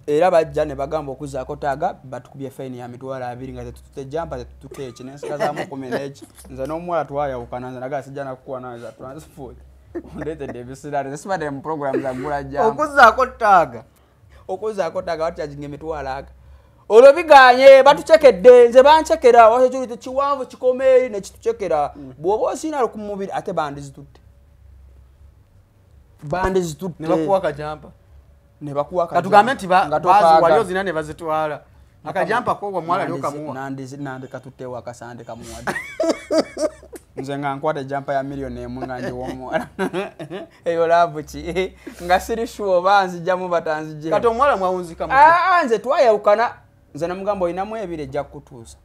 era bajja ne bagamba okuzaako taaga batukubye fine ya mitwalo 2 nga tetutute jampa tetutuke eki nensigazaamu 10 n'eki nze n'omuwala twayawukana nze nagaa sijja nakukuwa nawe za transport ondeetedde ebisiraani zisibadde mu program za gula jampa okuzaako taaga batukyajinga emitwalo aga olwo biganye batucekedde nze banchekera wasechulite kiwanvu kikomeeri nekitucekera bw'oba osina ku mubiri ate bandi zitutte ne bakuwa kajampa ne bakuwa katugambe nti bazi wali ozina ne bazitwala akajampa ko wa mwala lyoka muwa nandi katutewa akasande kamuwa nze nga nkwate jampa ya milioni emu nga ndi w'omuwala eyo laabuki nga siri sure oba nzijjamu batanzijjemu kati omuwala mwawunzika nze twayawukana nze namugamba olinamu ebiri ejja kutuusa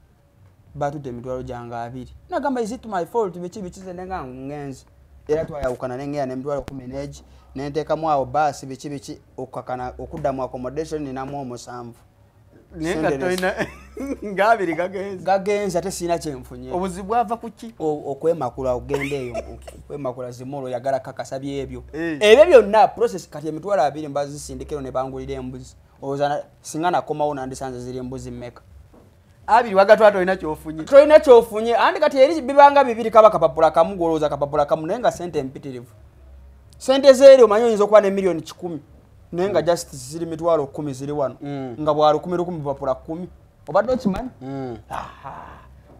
batudde emitwalo gyange 2 nagamba is it my fault biki bikize nenga ngenzi era twayawukana nengeya n'emitwalo 10 n'egi nenteekamu awo baasi biki okukakana okuddamu accommodation ninamu 7 nenga toina ngabiri gagenza ate sina kyenfunye obuzibu ava kuki okwemakula ogende eyo okwemakula zimolo yagala kakasa byebyo ebyo byonna process kati emitwalo 2 mbazisindikiro ne bangulira embuzi ozana singana komawo nandisanze ziri embuzi mmeka abiri wagatwa toina kyofunye andi kati eri bibanga 2 kaba kapapula kamu goloza kapapula kamu nenga sente empitirivu sente zeri omanyi oyinza okuba ne milioni 10 nenga just ziri mitwalo 10 ziri wano nga bwalo 10 papula 10 obadde okimanyi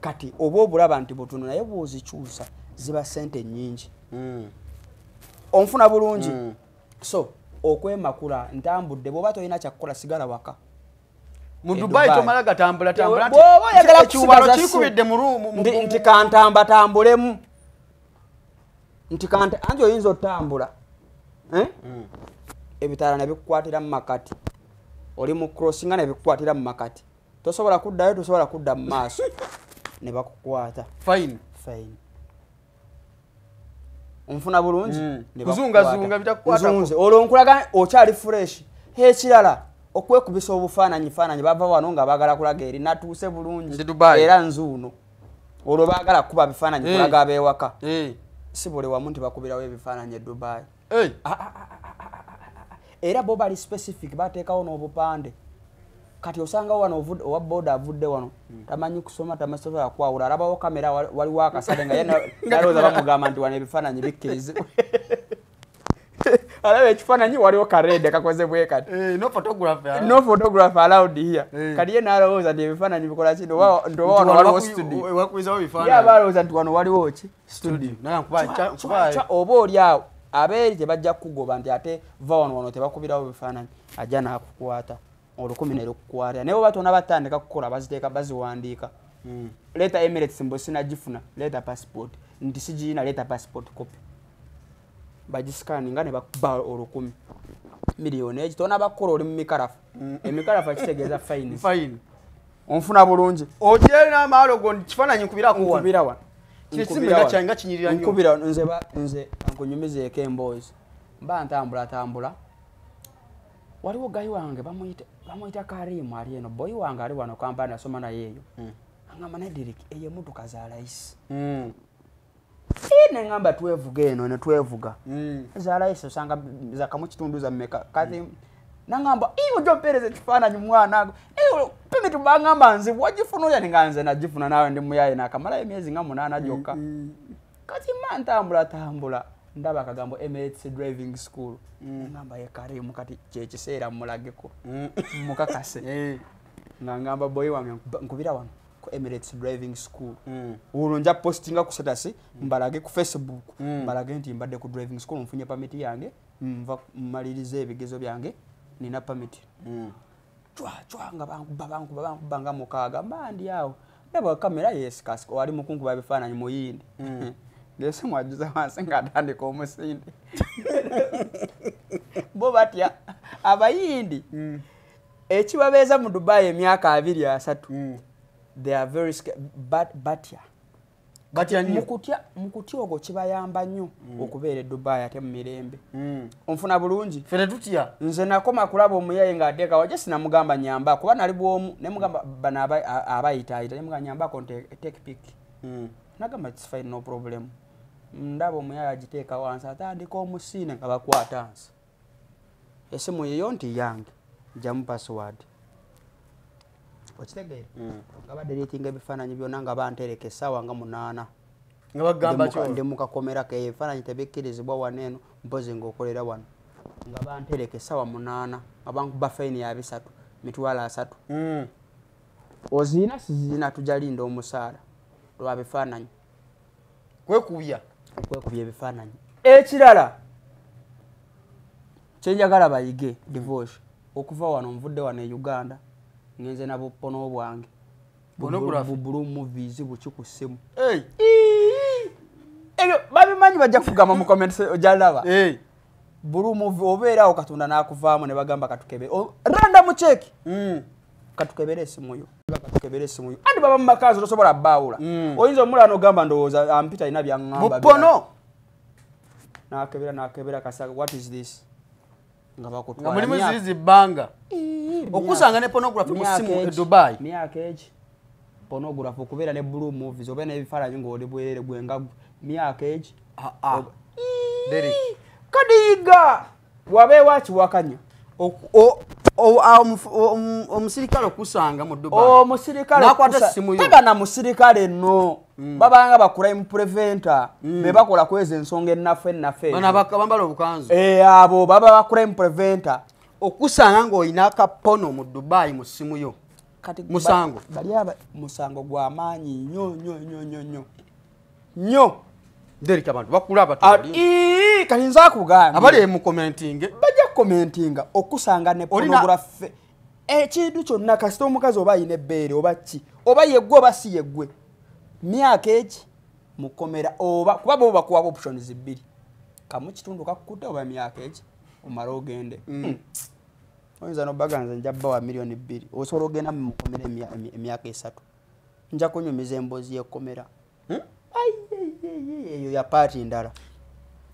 kati oba obulaba nti butono naye bwozikyusa ziba sente nyingi onfuna bulungi so okwemakula ntambudde bwoba tolina kyakukola sigala waka mu Dubai tomala gatambula bwoba oyagala kusibaza kikubidde mu room nti kantamba tambulemu nti kante anje oyinza otambula ebitala nebikukwatira mu makati oli mu crossinga nebikukwatira mu makati tosobola kuddayo tosobola kudda mu maaso ne bakukwata fine onfuna bulungi kuzungazunga bitakukwata olwo nkulaga okyali fresh ekirala okwekubisa obufaananyi bava wano nga baagala kulaga eri natuuse bulungi era nzuuno olwo baagala kuba bifaananyi kulaga abeewaka si buli wamu nti bakubirawo ebifaananyi e Dubai era bo bali specific bateekawo n'obupande kati osanga wano owa boda avudde wano tamanyi kusoma tamasobola kwawula alabawo kamera waliwo akasale nga nalowooza bamugamba nti wano ebifaananyi bikkirizibwa alaba ekifaananyi waliwo karede kakoze bwe kati no photographer allowed here kati ye nalowooza nti ebifaananyi bikola kino nti oba wano waliwo studio balowooza nti wano waliwo ki studio oba oli awo abeeri tebajja kukugoba nti ate va wano tebakubirawo bifaananyi ajja n'akukwata olukumi ne lukukwatira naye oba tona batandika kukola baziteeka baziwandiika leeta Emirates mbu sinagifuna leeta passport nti sigiyina leeta passport copy bagisikaninga ne bakuba 10 miliyoni egi tona bakukola oli mu mikarafu emikarafu akitegeeza fine onfuna bulungi ogyere n'amaalo go kifaananyi nkubira wano Nkubira kyanga kinyirira nnyo nkubira nze nkunyumizeeko emboozi mba ntambula waliwo gayi wange bamuyita Karimu ali eno boyi wange ali wano kampani asoma naye eyo angamba naye Derek eyo emmotoka za layisi nengamba twevuga eno ne twevuga za layisi osanga zakamu kitundu za mmeka kati nangamba ojja mpeereza ekifaananyi mwana ago pemiti bangamba nze wagifuna oya nga nze nagifuna naawe ndi muyaye nakamalayo emyezi nga 8 gyokka kati ma ntambula ndaba akagambo Emirates driving school ngamba ye Karimu kati kyekiseera mulageko mukakase nga ngamba boyi wange nkubira wano ku Emirates driving school olwo nja postinga ku status mbalage ku Facebook mbalage nti mbadde ku driving school nfunye permit yange nva mmaliriza ebigezo byange nina permit chwa nga bankuba nga mukaaga mbandi awo nebo kamera yesikasi wali mukunkuba bifaananyi muyindi ngese mwajuza wansi nga atandika omusindi bo batya abayindi ekibabeeza mu Dubai emyaka 2-3 they are very batya mukutya ogwo kibayamba nnyo okubeera e Dubai ate mu mirembe onfuna bulungi fere tutya nze nakoma kulaba omuyaye ng'ateeka waje sinamugamba nyamba kuba nali bwomu ne mugamba bana abayitaayita ne mugamba nyambako take pic nagamba it's fine no problem ndaba omuyaye agiteeka wansi atandika omusiine nga bakwata nsi esimu yeyo nti yange jamu password okitegeera nga badeletinga ebifaananyi byonna nga bantereka essaawa nga 8 nga bagamba kyo ndi mukakomera ke ebifaananyi tebikkirizibwa wano eno mpozi ng'okolera wano nga bantereka essaawa 8 nga bankuba fayini ya 3 mitwalo 3 oziina siziina tujalinda omusaala lwa bifaananyi kwekubya ebifaananyi ekirala kyenjagala bayige divorce okuva wano nvudde wano e Uganda ngenze na bupono bwange Pornography. Blue movies buchikusimu Hey. ebyo babimanyi bajja kugamba mu comments jalaba Hey. Blue movie obeera okatunda nakuvaamu ne bagamba katukebe random check katukebere esimu yo katukebere esimu yo andi baba mumakazi tosobola baawula oyinza omulano gamba ndowooza ampita ina byangamba Bupono. nakebera kasa what is this nga Nga bakutwala mulimu zizi banga. Okusanga ne pornography mu simu e Dubai. myaka egi pornography okubeera ne blue movies obeera n'ebifaananyi ng'oli bwerere gwenga myaka egi Derek. kadiyiga wabeewa kiwakanya Omusirikale okusanga mu Dubai. omusirikale Nakwata simu yo. tegana musirikale nno babanga ba crime preventer be bakola kweza ensonga ennafe Bana bakabambala obukanzu. abo baba ba crime preventer Okusanga ng'olina akapono mu Dubai mu simu yo. kati Musango. bali aba musango gw'amaanyi nnyo Derek abantu bakulaba kati nza kugamba abali mu commenting. bajja commentinga okusanga ne pornography ekintu kyonna kasita omukazi oba ayina ebbeere oba ki oba yeggwe oba si yeggwe myaka egi mukomera oba kuba bo bakuwaba options bbiri kamu kitundu kakkutte oba myaka egi omala ogende oyinza nobaganza njabba wa miliyoni 2 osobola ogenda mukomera emyaka 3 nja kunyumiza emboozi yekomera eyo ya paati ndala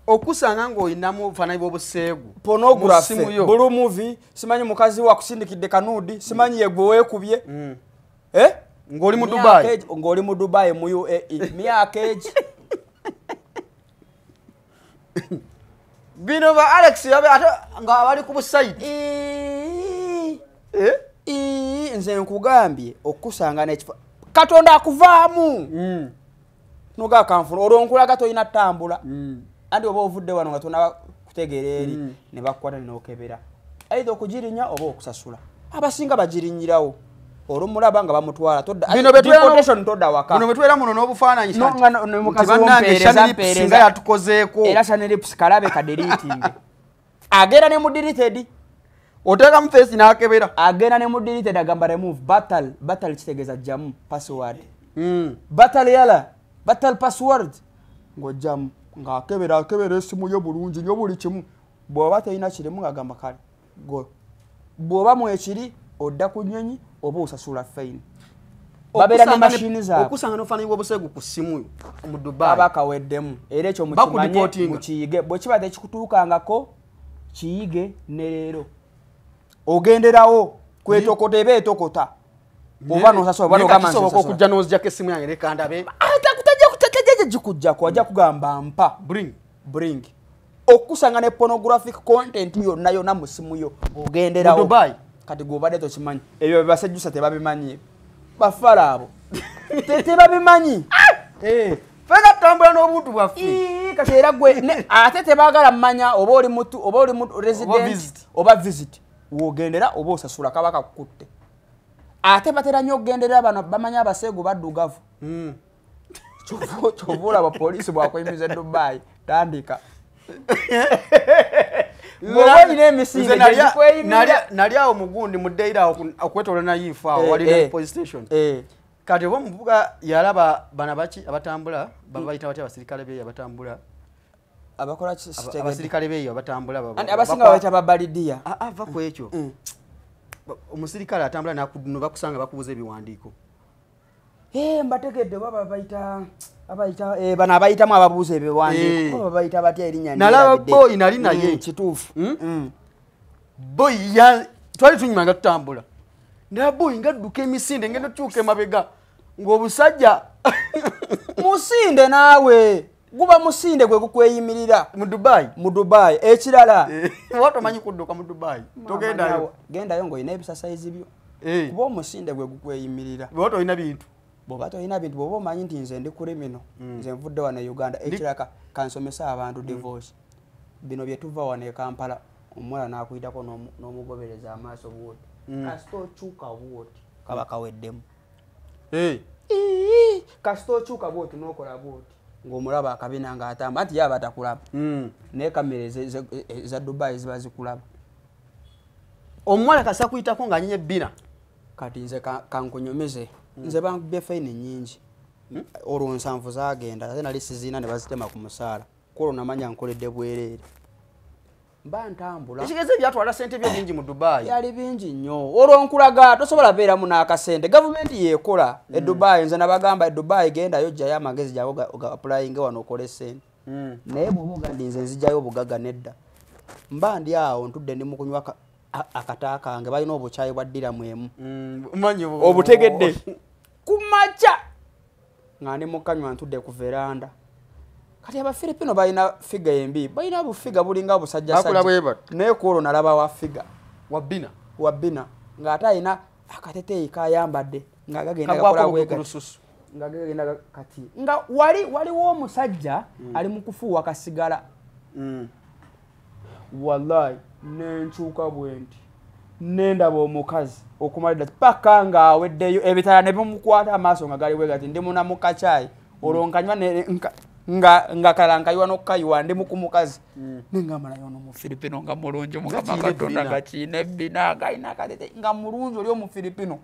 Okusanga ng'olinamu obufaananyi bw'obuseegu. Pornography, blue movie, simanyi mukazi wa kusindikidde kanudi, simanyi yegwe weekubye. Ng'oli mu Dubai. Ng'oli mu Dubai mu UAE. Myaka egi. Bino ba Alex nga abali ku busite. Nze nkugambye okusanga n'ekifa Katonda akuvaamu. Noga kanfuna olonkulaga toyina tambula. Andi oba ovudde wano nga tona kutegeera eri ne bakwata n'okebera either okugirinya oba okusasula abasinga bagirinyirawo olumulaba nga bamutwala todda deportation todda waka bino betwera muno n'obufaananyi mukazi w'ompeereza singa yatukozeeko era Chanelips kalabe ka deleting agenda ne mu deleted oteeka mu face n'akebera agenda ne mu deleted agamba remove battle kitegeeza jamu password battle password ng'ojjamu ng'akebera esimu yo bulungi nyo buli kimu bw'oba teyina kirimu ng'agamba kale go bw'oba mwekiri odda ku nnyonyi oba osasula fine babeera ne mashini zaabwe okusanga n'obufaananyi bw'obuseegu ku simu mu Dubai abakaweddemu era ekyo mukimanye mukiyige bwe kiba tekikutuukangako kiyige ne leero ogenderawo kwetokota eba etokota oba n'osasula oba n'ogamba nsobola okujja n'ozijjako essimu yange leka ndabe jikujjako wajja kugamba mpa bring okusanga ne pornographic content yonna mu simu yo ogenderawo Dubai kati gwobadde tokimanyi ebyo basejjusa tebabimanyi bafala abo tebabimanyi fena tambula n'obuntu bwaffe kati era gwe ate tebaagala mmanya oba oli mu resident oba visit wogendera oba osasula kaba kakutte ate batera nnyo okugenderera bano bamanya abaseegu baddugavu Chovula abapoliisi bwakwemiza Dubai tandika nali awo mugundi mudeira okwetola nayifa wali police station kati oba muvuga yalaba bana baki abatambula babayita bati abasirikale be abatambula abakola abasirikale be abatambula abasinga babayita babalidia ava ku ekyo omusirikale atambula nakuduno bakusanga bakubuza ebiwandiiko mbategedde baba bana abayitamu ababuuza ebiwandiiko baba bayita batya erinnya nalaba boy nali naye kituufu boy twali tunyuma nga tutambula nalaba boy nga dduka emisinde ngenda tuuka emabega ng'obusajja musinde naawe guba musinde gwe gukweyimirira mu Dubai ekirala watomanyi kudduka mu Dubai gendayo ng'olina ebisasayizi byo kuba omusinde gwe gukweyimirira bwota olina bintu bw'oba tolina bintu bw'oba omanyi nti nze ndi kulimino nze nvudde wano e Uganda ekiraka kansomesa abantu divorce bino bye tuva wano e Kampala omuwala n'akuyitako n'omugobereza amaaso bwoti kasita okyuka bwoti kaba kaweddemu kasita okyuka bwoti n'okola bwoti ng'omulaba akabina ng'atamba anti yaba atakulaba naye kamera eza Dubai ziba zikulaba omuwala kasita kuyitako ng'anyenya ebbina kati nze kankunyumize nze bangubye fine nyingi olwo nsanvu zagenda ate nali sizina ne bazitema ku musaala kolo namanya nkoledde bwereere mba ntambula ekigeze byatwala sente bye bingi mu Dubai yali bingi nnyo olwo nkulaga tosobola beeramu n'akasente gavumenti yeekola e Dubai nze nabagamba e Dubai gendayo ojjayo amagezi gyawo ga applying wano okole sente naye bw'oba ogandi nze nzijjayo obugaga nedda mba ndi awo ntudde ndi mu kunywa akata kange balina obukyayi bwa ddiramu emu obutegedde kumaca nga ndi mukanywa ntudde ku veranda kati abafiripino balina figa embi balina bufiga bulinga busajjasajja naye kuolwo nalaba wa figa wabbina ng'ate alina akateteeyi kayambadde nga gagenda kati nga waliwo omusajja ali mu kufuuwa kasigala wallahi nenkyuka bwenti nendaba omukazi okumalira paka ng'aweddeyo ebitala ne bimukwata amaaso nga gali bwegati ndi munamukacaayi olwo nkanywa nga kalankayiwa n'okukayiwa ndi mukumukazi nengamba naye ono mufiripino nga mulungi mukama katonda nga kiina ebbina galina akatete nga mulungi oli omufiripino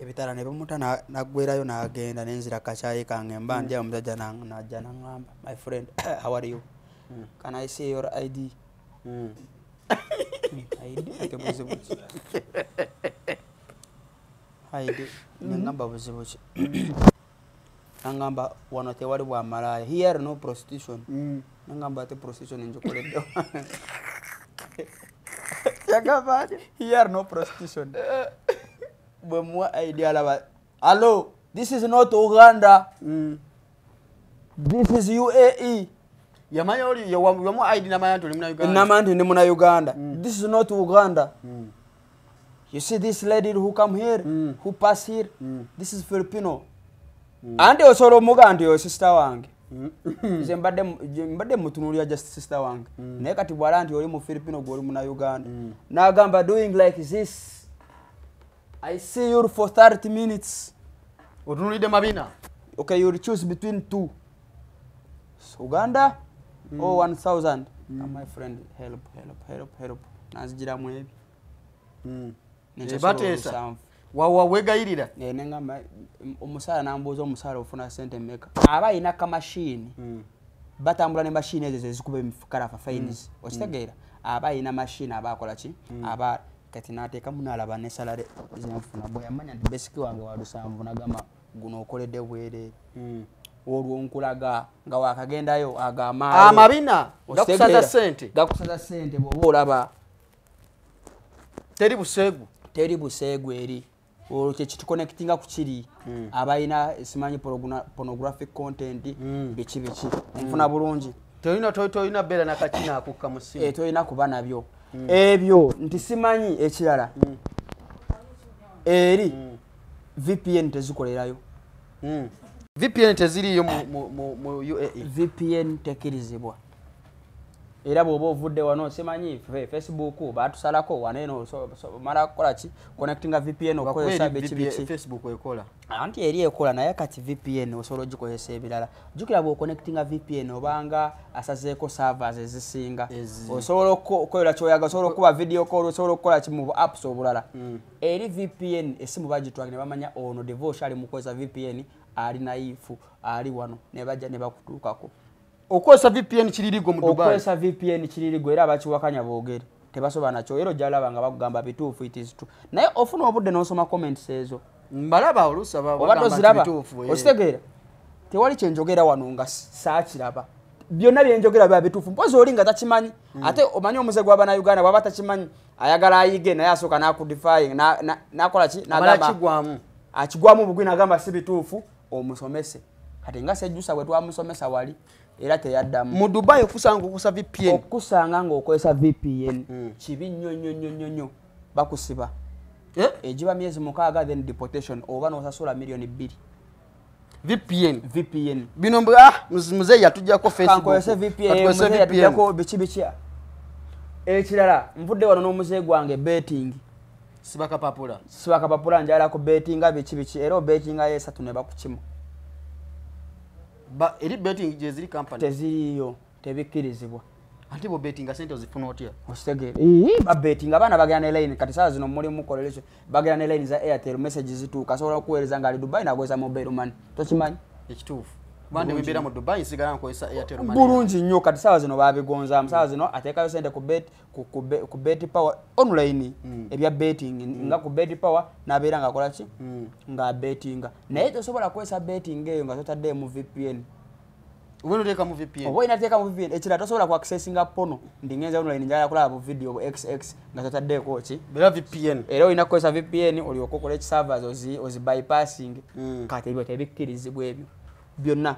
ebitala ne bimuta naggwerayo n'agenda nenzira kacaayi kange mba ndya omusajja najja naŋŋamba my friend how are you can I see your ID ID buzibuki ID nengamba buzibuki nangamba wano tewali bwa malaya here no prostitution nangamba ate prostitution njikoledde yagamba here no prostitution bwe muwa ID alaba hello this is not Uganda this is UAE yamanya oli yamu ID namanya ntoli muna Uganda namanti ndi muna Uganda this is not Uganda you see this lady who come here who pass here this is Filipino andi osolo muga ndi yo sister wange nze mbadde mutunulya just sister wange naye kati bwala nti oli mu Filipino gwoli muna Uganda nagamba doing like this I see you for 30 minutes otunulide mabina okay you choose between two Uganda or 1000 my friend help nazijira mwebi batesa wawa wegayirira nenga omusala nambuza omusala ofuna sente meka aba ina ka machine batambula ne machine ezo ezikuba emifukara fa fines okitegeera aba ina machine aba akola ki aba kati nateeka munalaba ne salary zinfuna boya amanya ndi basic wange wa lusambu nagama guno okoledde bwere olwo nkulaga nga wakagendayo agama amabina gakusaza sente bwoba olaba teri busegu eri olwo kyekituconnectinga ku kiri abalina simanyi pornographic content biki nfuna bulungi tolina beera nakakina akukka mu simu tolina kuba nabyo ebyo nti simanyi ekirala eri VPN tezikolerayo VPN teziriyo mu UAE VPN tekirizibwa era bwoba ovudde wano simanyi Facebook batusalako waneno mala kukola ki connectinga VPN okozesa biki Facebook ekola anti eri ekola naye kati VPN osobola ogikozesa ebirala jukira bwo connectinga VPN obanga asazeeko servers ezisinga osobola okukola kyoyaga osobola okuba video call osobola okukola ki mu apps obulala eri VPN esimu bagitwage ne bamanya ono devotion ali mukozesa VPN ali naifu ali wano ne bajja ne bakutuukako okozesa VPN kiririgo mu Dubai okozesa VPN kiririgo era abakiwakanya boogere tebasoba nakyo era ojjalaba nga bagamba bituufu it is true naye ofuna obudde n'osoma comments ezo mbalaba olusaba bagamba bituufu okitegeera tewali kyenjogera wano nga saakiraba byonna byenjogera bya bituufu mpozi oli nga takimanyi ate omanyi omuze gw'Abannayuganda bw'aba takimanyi ayagala ayige naye asooka n'akudifying n'akola ki n'agamba akigwamu bugwi n'agamba si bituufu omusomese kati nga sejjusa bwe twamusomesa wali era teyaddamu mu Dubai okusanga okusa VPN okusanga ng'okozesa VPN kibi nnyo bakusiba egiba myezi 6 then deportation oba n'osasula million 2 VPN bino muzeeyi yatujjako Facebook kankozese VPN yatujjako biki ekirala nvudde wano n'omuzeeyi gwange betting sibakapapula njalako bettinga biki era bettinga yesatu ne bakukimu eri betting je ziri company teziriyo tebikirizibwa ate bo betting sente ozifuna otya ositegeera babetinga abaana bagenda ne line kati saa zino mulimu correlation bagenda ne line za Airtel messages zituuka asobola okuweereza ngali Dubai nakozesa mobile money tokimanyi ekituufu bande wembera mu Dubai sigala nkozesa Airtel money bulungi nnyo kati saa zino babigonzaamu saa zino ateekayo sente ku bet power online ebya betting nga ku bet power nabeera nga akola ki nga bettinga naye tosobola kukozesa betting eyo nga totadde mu VPN Uweno teka mu VPN. Obo inateeka mu VPN. Ekira tosobola ku accessinga pono. Ndingenza online njala kulaba bu video bu XX nga totadde ko ki. Bela VPN. Era oyina kukozesa VPN oli okokola ki servers ozi bypassing. Kati ebyo tebikkirizibwa ebyo. Byonna.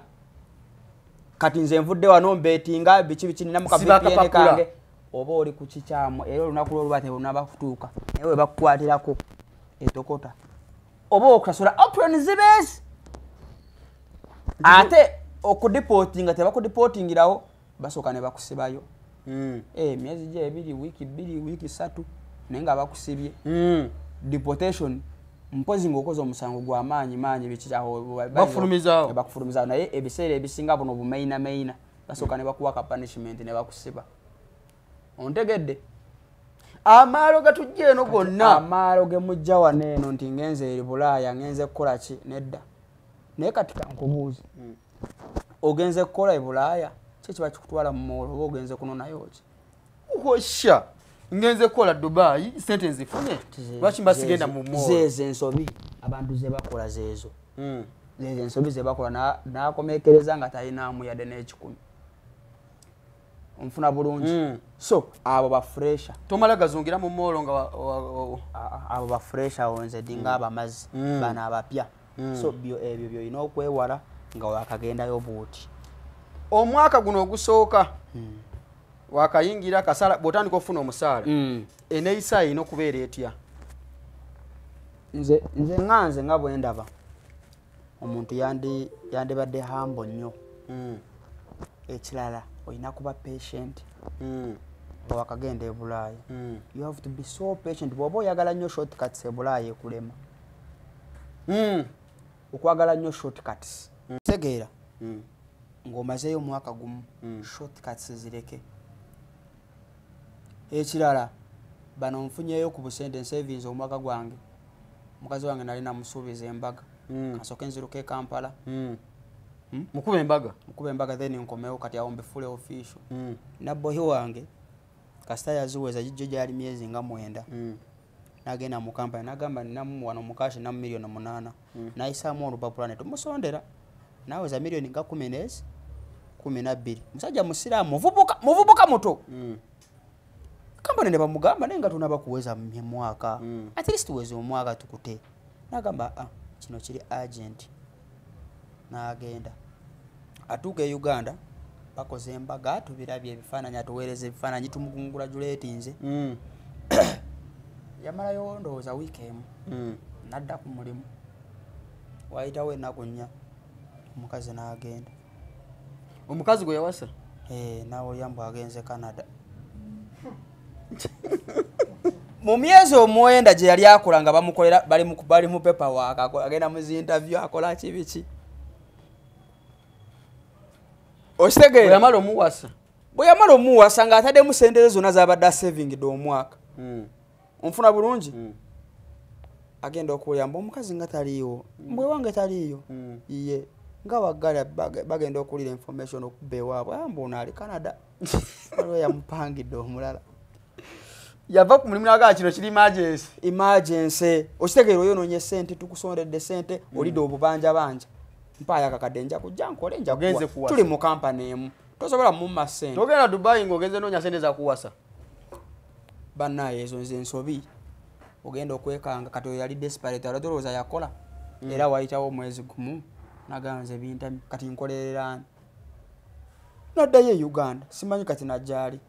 Kati nze nvudde wano mbetinga bichi nina mu VPN kange. Oba oli ku kikyamu era olunaku lw'olubate lunaba kutuuka. Ewe bakukwatirako etokota. Oba okusasola option zibes. Ate okudeportinga tebakudeportingirawo basoka ne bakusibayo myezi gye 2 wiki 2 wiki 3 nenga bakusibye deportation mpozi ngokoza omusango gwa maanyi bikichaho bakufulumiza naye ebiseera ebisinga bono bumaina basoka ne bakuwa ka punishment ne bakusiba ontegedde amaalo gatujje eno gonna amaalo ge mujja waneeno nti ngenze eri Bulaaya ngenze kukola ki nedda naye kati kankubuuzi ogenze kukola Bulaaya kiba kikutwala mu molo oba ogenze kunonayo ki ukosha ngenze kukola Dubai sente nzifune lwaki mbasigenda mu molo zeze ensobi abantu ze bakola zezo zeze ensobi ze bakola nakomekereza nga talinamu yadde n'ekikumi onfuna bulungi so abo ba fresher tomala gazungira mu molo nga abo ba fresher onze dinga abamazi bana abapya so ebyo byoyina okwewala nga wakagendayo buuti omwaka guno ogusooka wakayingira kasala botandika ofuna omusaala eneeyisa ino kubeera etya nze nganze nga bwe ndaba omuntu yandibadde hambo nnyo ekirala oyina kuba patient nga wakagenda e Bulaaya you have to be so patient bw'oba oyagala nnyo shortcuts e Bulaaya ekulema okwagala nnyo shortcuts tegeera ng'omazeeyo omwaka gumu shortcuts zireke ekirala bano nfunyeyo ku busente savings omwaka gwange mukazi wange nali namusuubiza embaga kasooke nziruka e Kampala mukuba embaga then nkomewo kati awo mbifule official nabboyi wange kasita yaziweza jijjo gyali myezi nga 9 nagenda mu Kampala nagamba ninamu wano mukashi na milioni 8 nayisaamu olupapula ne tumusondera naweza milioni nga 12 musajja musiraamu muvubuka muto kampani ne bamugamba naye nga tunaba kuweza mu mwaka at least tuweze omwaka tukute nagamba kino kiri agent nagenda atuuka e Uganda bakoze embaga tubirabye ebifaananyi atuweereza ebifaananyi tumukungulajuleti nze yamalayo ndowooza wiiki emu nadda ku mulimu wayitawo ennaku 4 omukazi n'agenda omukazi gwe yawasa naawe yambu agenze Canada mu myezi 9 gye yali akola nga bamukolera bali mu paperwork agenda mu interview akola kibiki ositegeera bwe yamala omuwasa nga ataddemu sente zonna zabadde saving do omwaka onfuna bulungi agenda okuyamba omukazi nga taliiwo mbwe wange taliiyo iye nga wagala bagenda okulira information okubba ewaabwe ambuno ali Canada waliwo yamupangidde omulala yava ku mulimu nagaa kino kiri emergency okitegeera oyonoonye sente tukusondedde sente olidde obubanja banja mpaaya kakadde nja kujja nkole nja kuwa tuli mu kampani emu tosobola mumma sente togenda Dubai ng'ogenze noonya sente za kuwasa bannaye ezo nze ensobi ogenda okwekanga kati oyo yali desperate alodolooza yakola era wayitawo omwezi gumu naganze bintami kati nkolererani naddayo e Uganda simanyi kati najjaali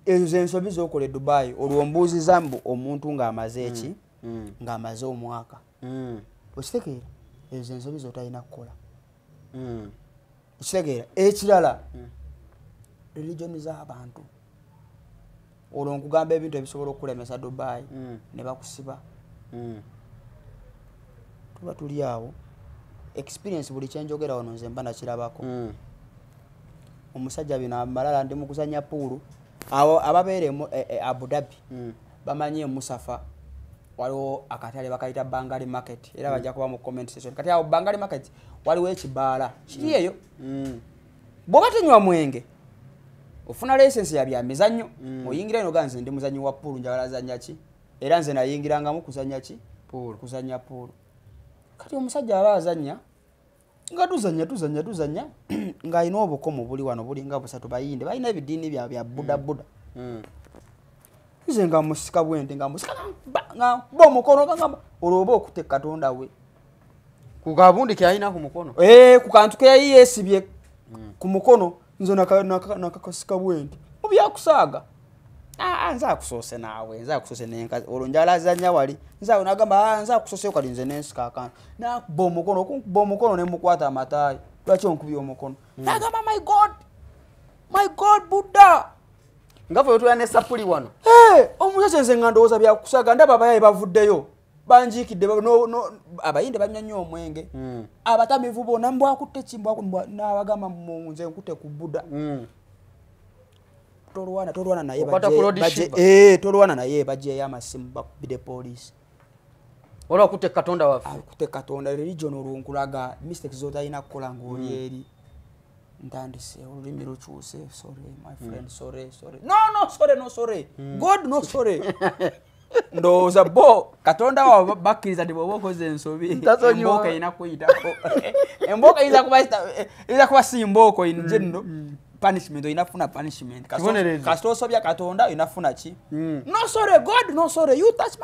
ezo ensobi z'okola e Dubai olwo mbuuziza mbu omuntu ng'amaze eki ng'amaze omwaka okitegeera ezo ensobi zotalina kukola okitegeera ekirala religioni z'abantu olwo nkugamba ebintu ebisobola okulemesa Dubai ne bakusiba tuba tuli awo experience buli kyenjogera wano nze mba nakirabako omusajja bino amalala ndi mu kuzannya pool awo ababeere mu Abu Dhabi bamanye Musafa waliwo akatale bakayita Bangali Market era bajja kuba mu comment section kati awo Bangali Market waliwo ekibaala kiri eyo bw'oba tenywa mwenge ofuna license ya bya mizannyo oyingira eno ganze ndi muzannyi wa pool njagala zanya ki era nze nayingirangamu kuzanya ki kuzanya pool kati omusajja aba azanya nga tuzanya nga ino obukomo buli wano buli nga busatu bayinde bayina ebidiini bya buda nze nga musika bwende nga musika nga bo mukono nga oloba okute Katonda we ku kabundi kyayina ku mukono ku kantu ke yesibye ku mukono nzo nakakasika bwende mu byakusaaga nza kusose nawe nza kusose nenka olonjala zanya wali nza unagamba nza kusose kali nze nensika akantu na bo mukono ne mukwata amatayi lwaki onkubi omukono nagamba my god Buddha ngavo yotu yane sapuli wano omusajja nze nga ndowooza byakusaga ndaba abayaye bavuddeyo banjikidde no abayinde banyannyo omwenge abatamivu bona mbwakutte kimbwa n'abagamba nze nkutte ku Buddha tolwana naye tolwana naye baje yamasimu bakubide police ola kutte Katonda wafu kutte Katonda religion olunkulaga mistakes zotalina kukola ng'oli eri ntandise olulimi lukyuse sorry my friend sorry no sorry God no sorry ndowooza bo Katonda wa bakkiriza ndi bw'oba okoze ensobi embooko erina kuyitako embooko eyinza kuba si mbooko inje nno punishment inafuna punishment kasito osobya Katonda inafuna ki no sorry God no sorry you touch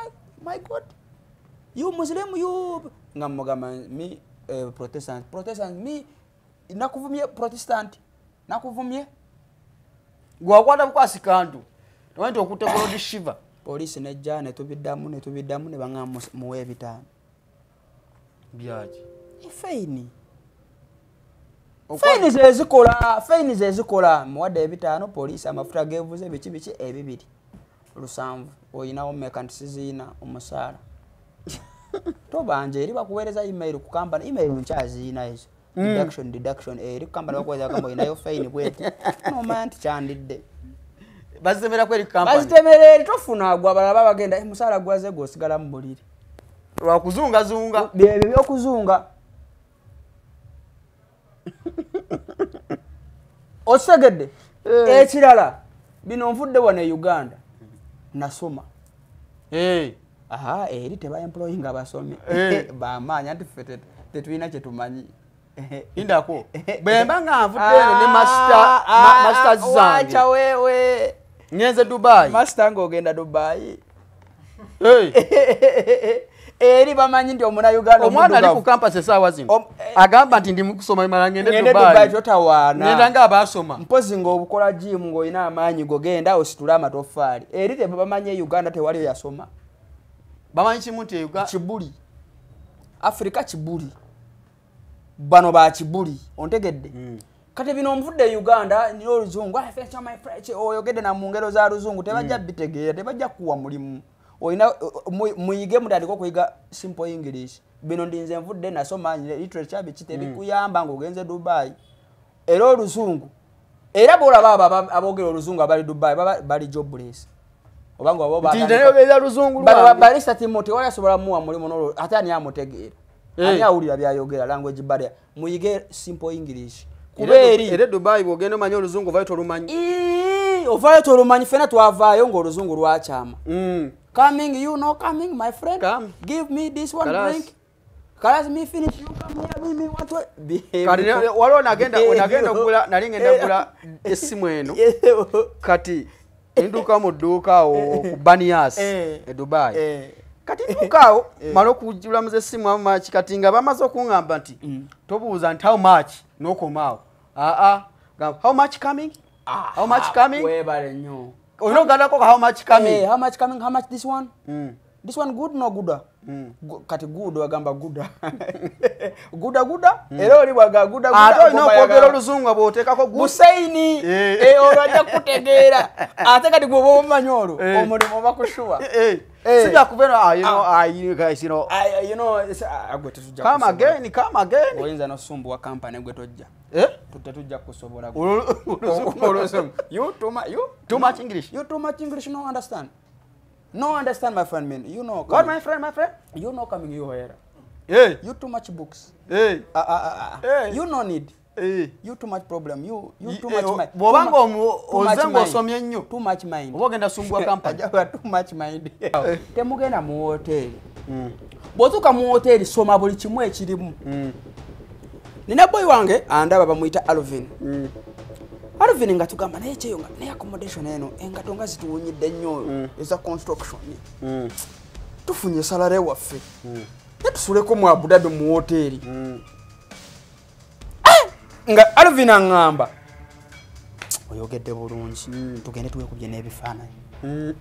my God you Muslim you ngamugama mi Protestant mi nakuvumye Protestant nakuvumye gwakwata bukwasi kantu twente okutte Lord Shiva police nejja ne tubiddamu ne bangamba muwe ebitaano byaji faini faini zezikola muwadde ebitaano police amafuta gevuze biki ebibiri lusanvu oyinawo mekanisi zina omusaala tobanje eri bakuweereza email ku company email nkyazina ezo deduction eri ku company bakuweereza kamba oyinayo faini bweti nomanti kyandidde bazitemera kweri company bazitemera tofuna agwa balaba bagenda musaala gwaze gosigala mu buliri lwa kuzunga bye byokuzunga osegedde ekirala bino nvudde wano e Uganda nasoma eri teba employing abasomi bamaanyi anti ffe tetulina kye tumanyi indako bwemba nga nvudde eno ne masters zange wacha wewe ngenze Dubai master ng'ogenda Dubai eri bamanyi nti omuna Uganda omwana ali ku campus esaawa zino agamba nti ndi mukusoma mala ngende Dubai totawaana ngenda nga abasoma mpozi ng'obukola gym ng'olina amaanyi gogenda ositula amatoffaali eri tebamanyi Uganda tewaliyo yasoma bamanyi kimu nti Uganda kibuli Afrika kibuli bano ba kibuli ontegedde kati bino omvudde Uganda ni oluzungu afecha my French oyogedde na mu ngero za luzungu tebajja bitegeera tebajja kuwa mulimu oyina muyige mutandika okuyiga simple English bino ndinze nvudde nasoma literature bikite bikuyamba ng'ogenze Dubai era oluzungu era bolaba abogera oluzungu abali Dubai bali jobless obango abo batindayogeza luzungu bali Timothy wala sobola muwa mulimu nolo ate ani amutegeera ani awulira byayogera language barrier muyige simple English kuberi ere Dubai bogenda manyo oluzungu vayo tolumanyi ovayo tolumanyi fena twavaayo ng'oluzungu lwakyama coming you know coming my friend give me this one drink kalas me finish you come here me want to kati waliwo nagenda okugula nali ngenda kugula essimu eno kati enduka mu dduuka awo ku Banias e Dubai kati enduka awo mala okujula muze essimu amachi kati nga bamaze okuŋŋamba nti tobuuza nti how much n'okomaawo how much coming how much coming webale nnyo oyinogandako how much coming how much this one this one good no good kati good wagamba good good era oli bwaga good ate olina okwogera oluzungu bw'oteekako busaini olwajja kutegeera ate kati gwe oba omanyi olwo omulimu oba kushuwa sija kubeera guys you know gwe tetujja come again oyinza nosumbuwa company gwe tojja tutetujja kusobola Too much English. You too much English, no understand. No understand, my friend, man. You know. What, my friend? You know coming you here. Hey. You too much books. Hey. Hey. You no need. Hey. You too much problem. You too much mind. Bobanga ozango osomye nnyo. Too much mind. Obogenda sumbwa kampani. Too much mind. Temugenda mu hotel. Botuka mu hotel soma buli kimu ekirimu. Nina boy wange andaba bamuyita Alvin. Alvin nga tugamba naye kyeyo nga ne accommodation eno engato nga zituwunyidde nnyo eza construction. Tufunye salary waffe. Netusuleko mu Abu Dhabi mu hotel. Nga Alvin angamba oyogedde bulungi tugende tuwekubye n'ebifaananyi.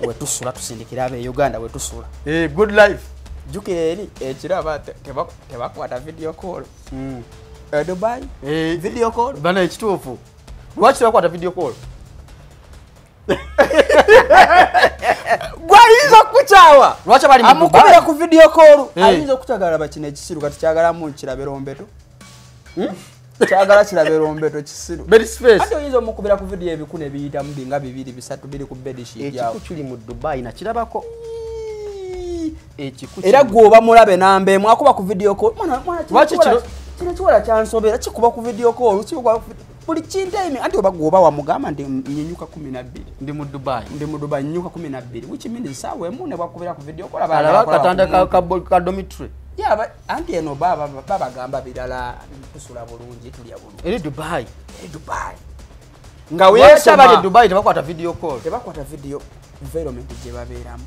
Wetusula tusindikira abe Uganda wetusula. Good life. Jukeri ekiraba tebakwata video call. Dubai video call. Bana ekituufu. Lwaki tebakwata video call? Gwayinza kuchawa. Lwaki bali mu Dubai? Amukubira ku video call. Ayinza kuchagala bakine ekisiru kati kyagala mu kirabero mbeto. Kyagala kirabero mbeto kisiru. Bed space. Ate oyinza omukubira ku video ebikune biyita mubinga 2 3 biri ku bed sheet yawo. Ekiku kiri mu Dubai na kirabako. Era gwoba mulabe nambe mwakuba ku video call. Lwaki kino kiwala kyansobera kikuba ku video call kikuba buli kintime anti oba gwoba wa mugamba ndi nyinyuka 12 ndi mu Dubai nyinyuka 12 which means sawe mune bakubira ku video call abala katanda ka dormitory ya anti eno baba gamba bidala kusula bulungi tulya bulungi eri Dubai nga weyesoma bali Dubai tebakwata video call tebakwata video environment je babeeramu